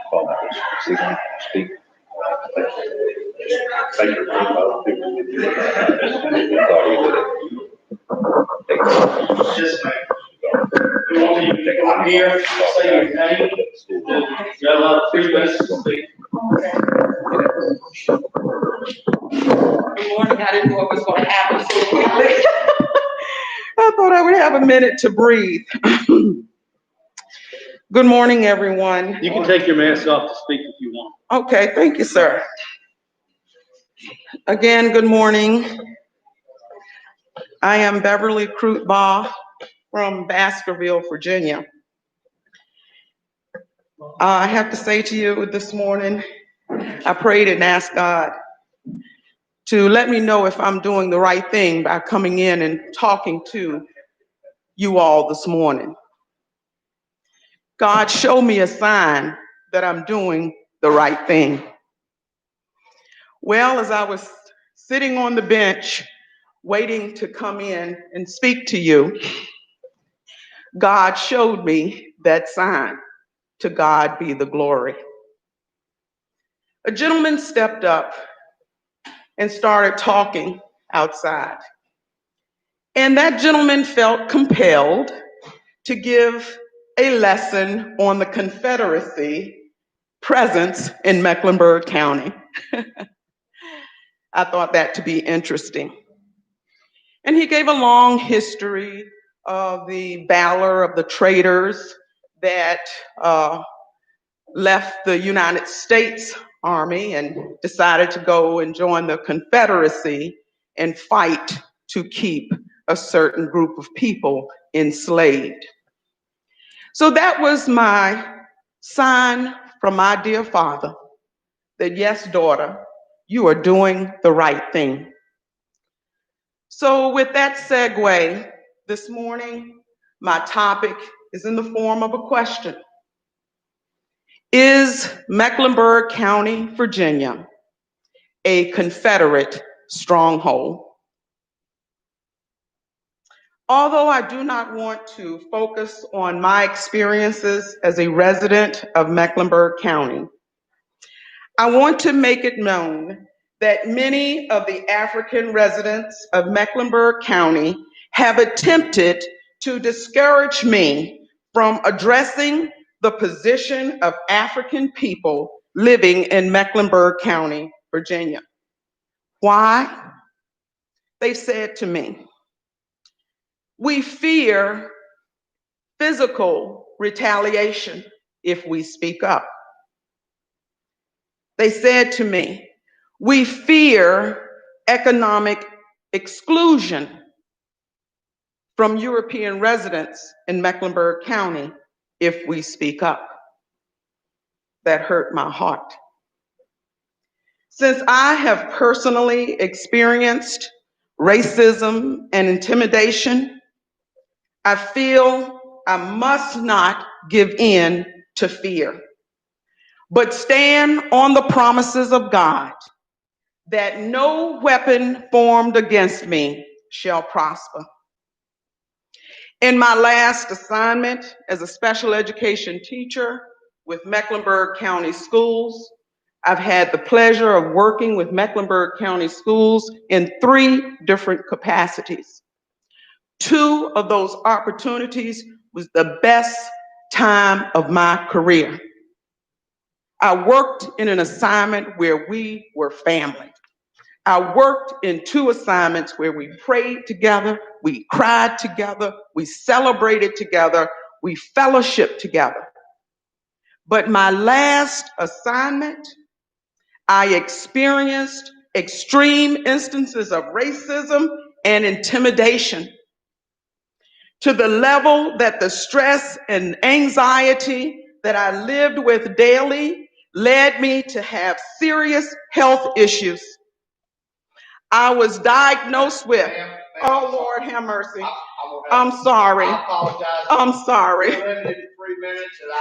Paul, speak.
Thank you. I'm here, say your name. Got a lot of 3 minutes to speak.
Good morning, I didn't know what was gonna happen so quickly. I thought I would have a minute to breathe. Good morning, everyone.
You can take your mask off to speak if you want.
Okay, thank you, sir. Again, good morning. I am Beverly Crutbaugh from Baskerville, Virginia. I have to say to you this morning, I prayed and asked God to let me know if I'm doing the right thing by coming in and talking to you all this morning. God showed me a sign that I'm doing the right thing. Well, as I was sitting on the bench waiting to come in and speak to you, God showed me that sign. To God be the glory. A gentleman stepped up and started talking outside. And that gentleman felt compelled to give a lesson on the Confederacy presence in Mecklenburg County. I thought that to be interesting. And he gave a long history of the valor of the traitors that left the United States Army and decided to go and join the Confederacy and fight to keep a certain group of people enslaved. So that was my sign from my dear father that, yes, daughter, you are doing the right thing. So with that segue, this morning, my topic is in the form of a question. Is Mecklenburg County, Virginia, a Confederate stronghold? Although I do not want to focus on my experiences as a resident of Mecklenburg County, I want to make it known that many of the African residents of Mecklenburg County have attempted to discourage me from addressing the position of African people living in Mecklenburg County, Virginia. Why? They said to me, we fear physical retaliation if we speak up. They said to me, we fear economic exclusion from European residents in Mecklenburg County if we speak up. That hurt my heart. Since I have personally experienced racism and intimidation, I feel I must not give in to fear, but stand on the promises of God that no weapon formed against me shall prosper. In my last assignment as a special education teacher with Mecklenburg County Schools, I've had the pleasure of working with Mecklenburg County Schools in 3 different capacities. 2 of those opportunities was the best time of my career. I worked in an assignment where we were family. I worked in 2 assignments where we prayed together, we cried together, we celebrated together, we fellowshiped together. But my last assignment, I experienced extreme instances of racism and intimidation to the level that the stress and anxiety that I lived with daily led me to have serious health issues. I was diagnosed with, oh Lord have mercy. I'm sorry.
I apologize.
I'm sorry.
We're limited to 3 minutes, and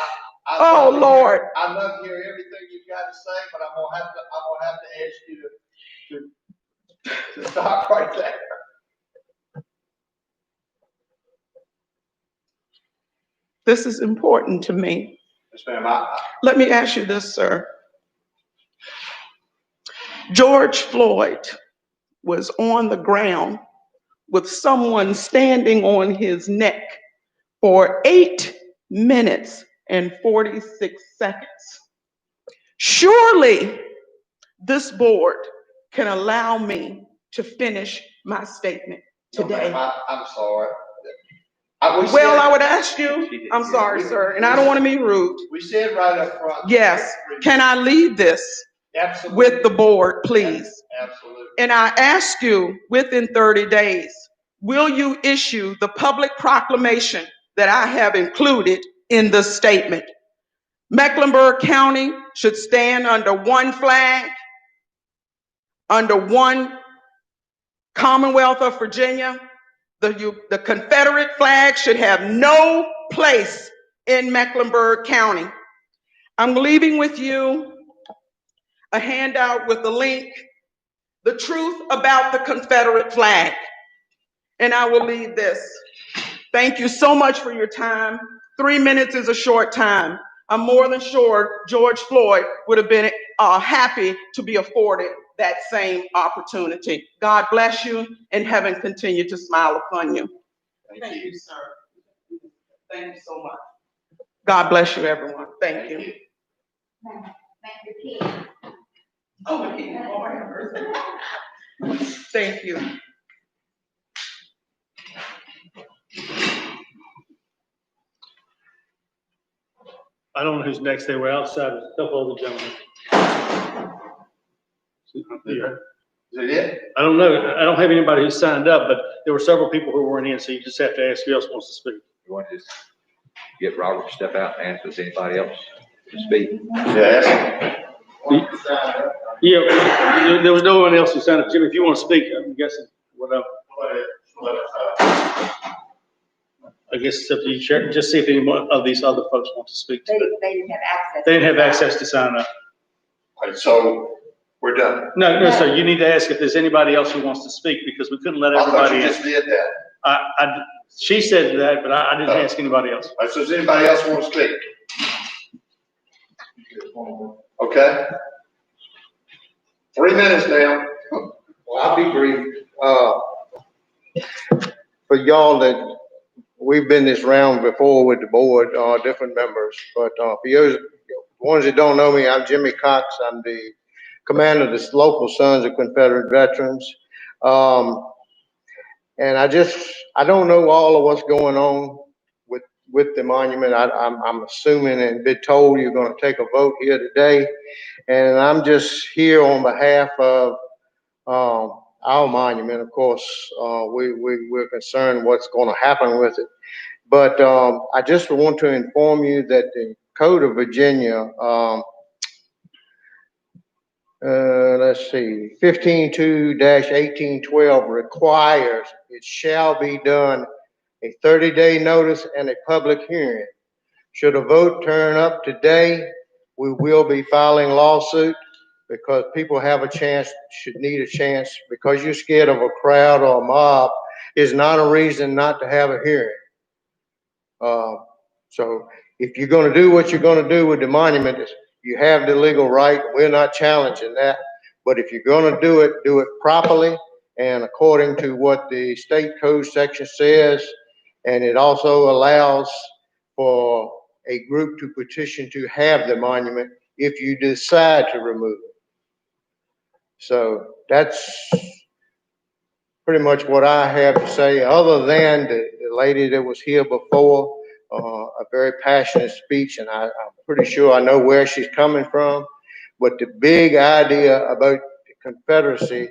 Oh Lord.
I'd love to hear everything you've got to say, but I'm gonna have to ask you to stop right there.
This is important to me.
Yes, ma'am.
Let me ask you this, sir. George Floyd was on the ground with someone standing on his neck for 8 minutes and 46 seconds. Surely this board can allow me to finish my statement today.
I'm sorry.
Well, I would ask you, I'm sorry, sir, and I don't want to be rude.
We said right up front.
Yes, can I leave this
Absolutely.
with the board, please?
Absolutely.
And I ask you, within 30 days, will you issue the public proclamation that I have included in the statement? Mecklenburg County should stand under one flag, under one Commonwealth of Virginia. The Confederate flag should have no place in Mecklenburg County. I'm leaving with you a handout with the link, The Truth About the Confederate Flag. And I will leave this. Thank you so much for your time. 3 minutes is a short time. I'm more than sure George Floyd would have been happy to be afforded that same opportunity. God bless you, and heaven continue to smile upon you. Thank you, sir. Thank you so much. God bless you, everyone. Thank you. Oh, thank you.
I don't know who's next. They were outside, a couple other gentlemen.
Is it it?
I don't know. I don't have anybody who signed up, but there were several people who weren't in, so you just have to ask who else wants to speak.
You want to just get Robert to step out and ask if there's anybody else to speak?
Yes.
Yeah, there was no one else who signed up. Jim, if you want to speak, I'm guessing, whatever. I guess it's up to you, Chair. Just see if any more of these other folks want to speak.
They didn't have access.
They didn't have access to sign up.
Okay, so we're done.
No, sir. You need to ask if there's anybody else who wants to speak because we couldn't let
I thought
everybody
you
in.
just did that.
She said that, but I didn't ask anybody else.
All right, so does anybody else want to speak? Okay. 3 minutes now.
Well, I'll be brief. For y'all that we've been this round before with the board, different members, but for you ones that don't know me, I'm Jimmy Cox. I'm the commander of the local Sons of Confederate Veterans. And I don't know all of what's going on with the monument. I'm assuming and been told you're going to take a vote here today. And I'm just here on behalf of our monument. Of course, we're concerned what's going to happen with it. But I just want to inform you that the Code of Virginia, let's see, 15.2-1812 requires it shall be done a 30-day notice and a public hearing. Should a vote turn up today, we will be filing lawsuit because people have a chance, should need a chance. Because you're scared of a crowd or a mob is not a reason not to have a hearing. So if you're going to do what you're going to do with the monument, you have the legal right. We're not challenging that. But if you're going to do it properly and according to what the state code section says. And it also allows for a group to petition to have the monument if you decide to remove it. So that's pretty much what I have to say, other than the lady that was here before, a very passionate speech, and I'm pretty sure I know where she's coming from. But the big idea about the Confederacy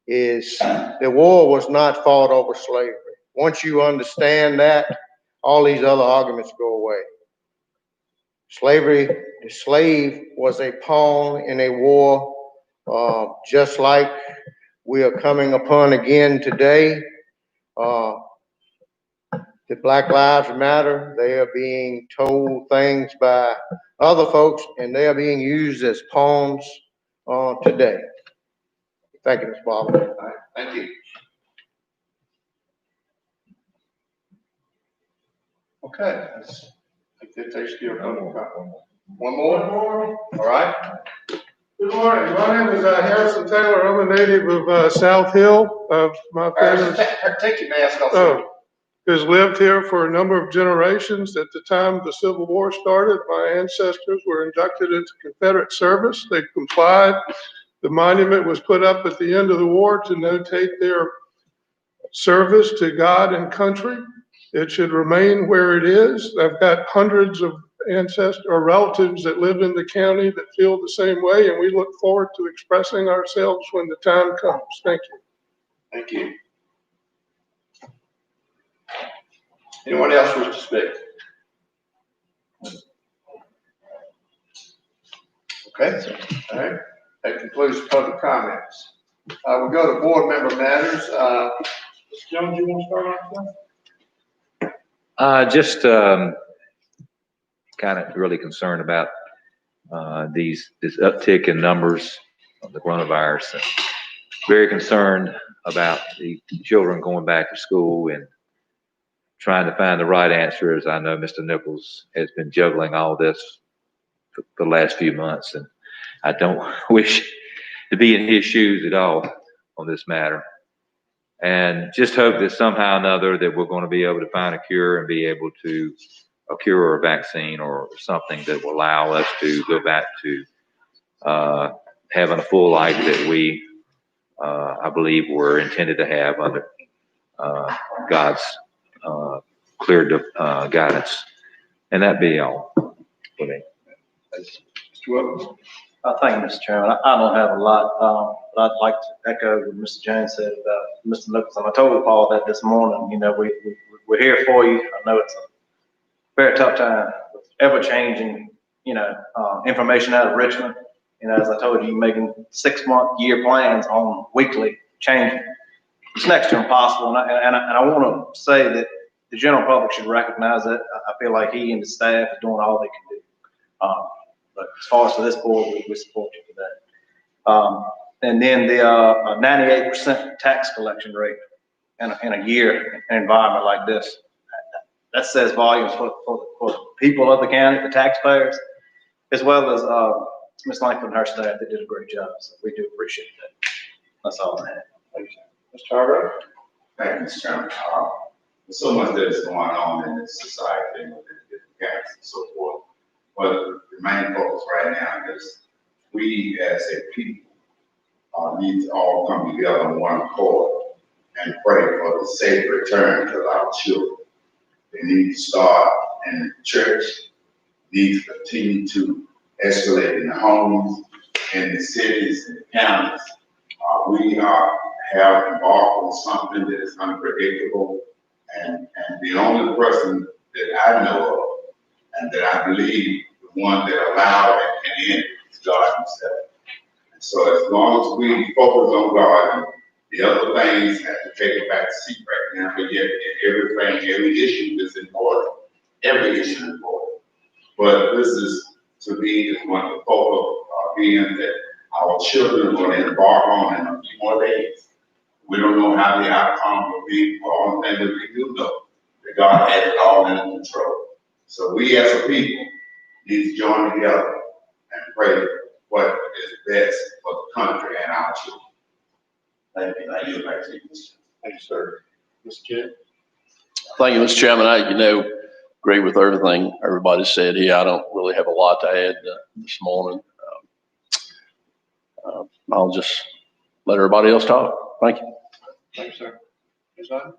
is the war was not fought over slavery. Once you understand that, all these other arguments go away. Slavery, the slave was a pawn in a war, just like we are coming upon again today. The Black Lives Matter, they are being told things by other folks, and they are being used as pawns today. Thank you, Ms. Barber.
All right, thank you. Okay, I think that takes care of one more. One more? All right.
Good morning. My name is Harrison Taylor. I'm a native of South Hill. My family
Take your mask off.
has lived here for a number of generations. At the time the Civil War started, my ancestors were inducted into Confederate service. They complied. The monument was put up at the end of the war to notate their service to God and country. It should remain where it is. I've got hundreds of ancestors or relatives that live in the county that feel the same way, and we look forward to expressing ourselves when the time comes. Thank you.
Thank you. Anyone else wish to speak? Okay, all right. That concludes public comments. We'll go to board member matters. Mr. Jones, you want to start off?
Just kind of really concerned about this uptick in numbers of the coronavirus. And very concerned about the children going back to school and trying to find the right answer, as I know Mr. Nichols has been juggling all this for the last few months, and I don't wish to be in his shoes at all on this matter. And just hope that somehow or another that we're going to be able to find a cure and be able to a cure or a vaccine or something that will allow us to go back to having a full life that we, I believe, were intended to have under God's clear guidance. And that be all for me.
Thank you, Mr. Chairman. I don't have a lot, but I'd like to echo what Mr. Jones said about Mr. Nichols. And I told Paul that this morning. You know, we're here for you. I know it's a very tough time with ever-changing, information out of Richmond. You know, as I told you, making 6-month year plans on weekly changing. It's next to impossible. And I want to say that the general public should recognize that. I feel like he and the staff are doing all they can do. But as far as for this board, we support you for that. And then the 98% tax collection rate in a year in an environment like this, that says volumes for the people of the county, the taxpayers, as well as Ms. Langford and her staff. They did a great job, so we do appreciate that. That's all I have.
Thank you. Mr. Hargrove?
Thank you, Mr. Chairman. There's so much that is going on in this society and within different counties and so forth. But the main focus right now is we as a people need to all come together on one accord and pray for the safe return of our children. They need to start in the church, need to continue to escalate in the homes, in the cities, and the counties. We have embarked on something that is unpredictable, and the only person that I know of and that I believe the one that allowed and can end is God himself. And so as long as we focus on God, and the other things have to take a back seat right now, but yet every issue is important. Every issue is important. But this is, to me, is one of the focal being that our children are going to embark on in a few more days. We don't know how the outcome will be, but all the thing that we do know that God has it all under control. So we as a people need to join together and pray what is best for the country and our children. Thank you. I yield back to you, Mr.
Thank you, sir. Mr. Jim?
Thank you, Mr. Chairman. I, agree with everything everybody said here. I don't really have a lot to add this morning. I'll just let everybody else talk. Thank you.
Thank you, sir. Ms. Hudgens?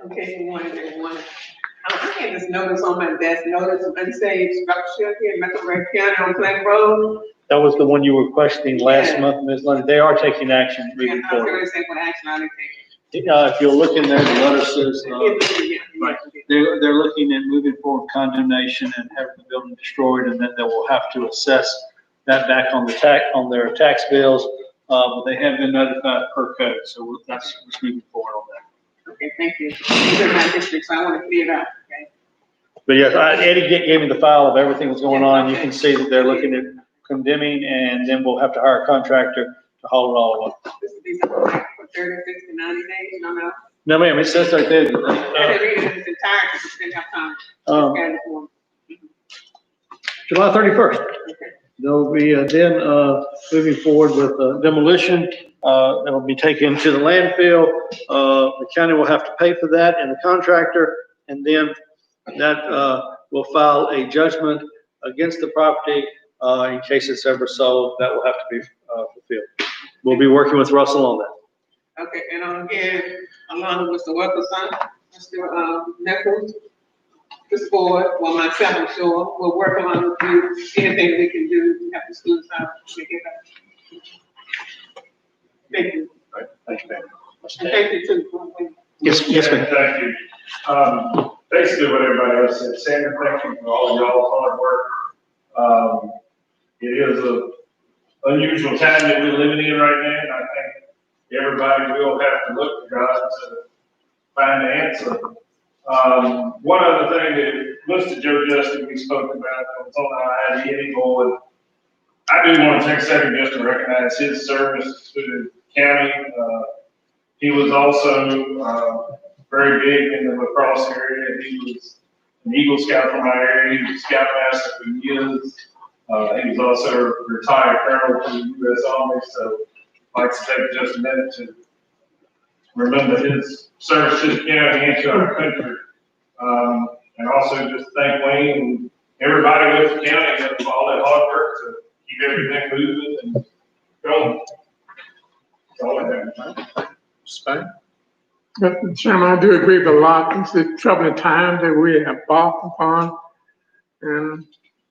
Okay, good morning, everyone. I had this notice on my desk, notice of unsafe structure here in Mecklenburg County on Glen Road.
That was the one you were questioning last month, Ms. Lundy. They are taking action moving
I was
forward.
going to say what action are they taking?
If you'll look in there, the letter says, right, they're looking at moving forward condemnation and having the building destroyed, and then they will have to assess that back on their tax bills. But they have been notified per code, so that's what's moving forward on that.
Okay, thank you. These are my districts, so I want to clear it up, okay?
But yes, Eddie gave me the file of everything that's going on. You can see that they're looking at condemning, and then we'll have to hire a contractor to haul it all up.
This will be something like for 30, 60, 90 days, no.
No, ma'am, it says right there.
I didn't read it in its entirety, just didn't have time.
July 31st.
Okay.
They'll be then moving forward with demolition. It'll be taken to the landfill. The county will have to pay for that and the contractor, and then that will file a judgment against the property in case it's ever sold. That will have to be fulfilled. We'll be working with Russell on that.
Okay, and again, along with Mr. Wilkerson, Mr. Nichols, this board, well, myself, I'm sure, will work along with you, anything we can do to help the students out to get better. Thank you.
Thank you, ma'am.
And thank you too.
Yes, ma'am.
Thank you. Basically what everybody else said, Sandra, thank you for all of y'all's hard work. It is a unusual time that we're living in right now, and I think everybody will have to look to God to find the answer. One other thing that Mr. Joe Justin, we spoke about, was on our ID board. I do want to take a second just to recognize his service to the county. He was also very big in the lacrosse area. He was an Eagle Scout from my area. He was Scoutmaster for years. He was also a retired colonel from the U.S. Army. So I'd like to take just a minute to remember his service to the county and to our country. And also just thank Wayne and everybody with the county for all that hard work to keep everything moving and going. That's all I have.
Spain? Mr. Chairman, I do agree with a lot. It's a troubling time that we have embarked upon. And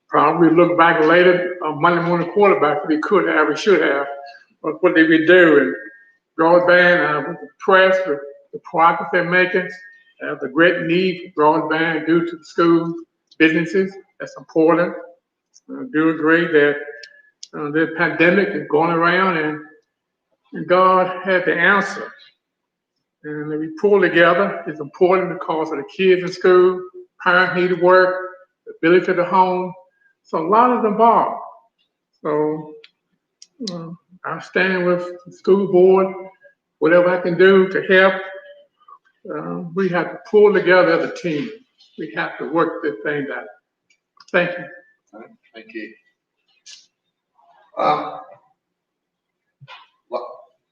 probably look back later, Monday morning quarterback, we could have, we should have. But what did we do? And broadband, was impressed with the progress they're making. The great need for broadband due to the schools, businesses. That's important. I do agree that the pandemic is going around and God had the answer. And we pull together. It's important because of the kids in school, parents need to work, the ability of the home. So a lot is involved. So I'm standing with the school board, whatever I can do to help. We have to pull together as a team. We have to work this thing out. Thank you.
Thank you.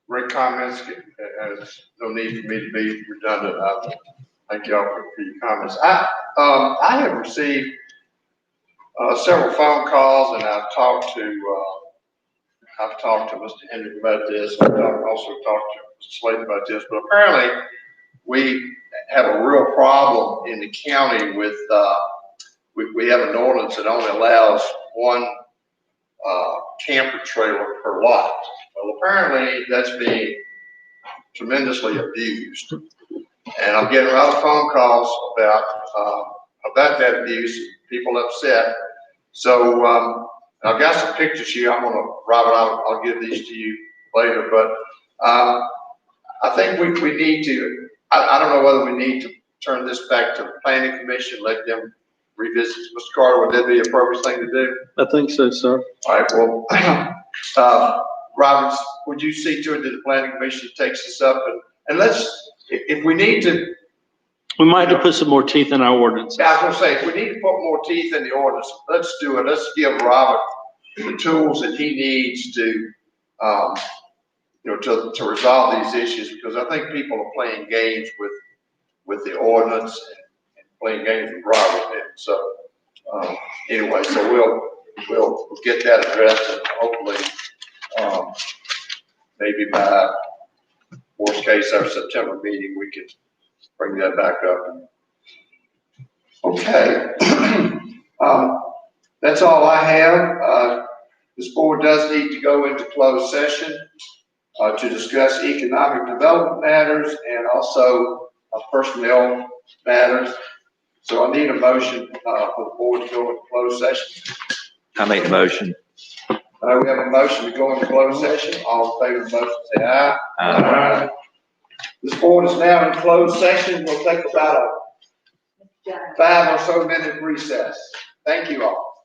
Great comments. There's no need for me to be redundant. Thank y'all for your comments. I have received several phone calls, and I've talked to Mr. Henry about this. I've also talked to Mr. Slade about this. But apparently, we have a real problem in the county with we have an ordinance that only allows one camper trailer per lot. Well, apparently that's being tremendously abused, and I'm getting a lot of phone calls about that abuse. People upset. So I've got some pictures here. I'm gonna, Robert, I'll give these to you later. But I think we need to. I don't know whether we need to turn this back to the planning commission, let them revisit. Mr. Carter, would that be the appropriate thing to do?
I think so, sir.
All right, well, Roberts, would you see to it that the planning commission takes this up and let's, if we need to.
We might have to put some more teeth in our ordinance.
Yeah, I was gonna say, if we need to put more teeth in the ordinance, let's do it. Let's give Robert the tools that he needs to, to resolve these issues, because I think people are playing games with the ordinance and playing games with Robert. And so, anyway, so we'll get that addressed, and hopefully, maybe by worst case, our September meeting, we can bring that back up. Okay. That's all I have. This board does need to go into closed session to discuss economic development matters and also personnel matters. So I need a motion for the board to go into closed session.
I make the motion.
We have a motion to go into closed session. All in favor of the motion, say aye. Aye. This board is now in closed session. We'll take about a 5 or so minute recess. Thank you all.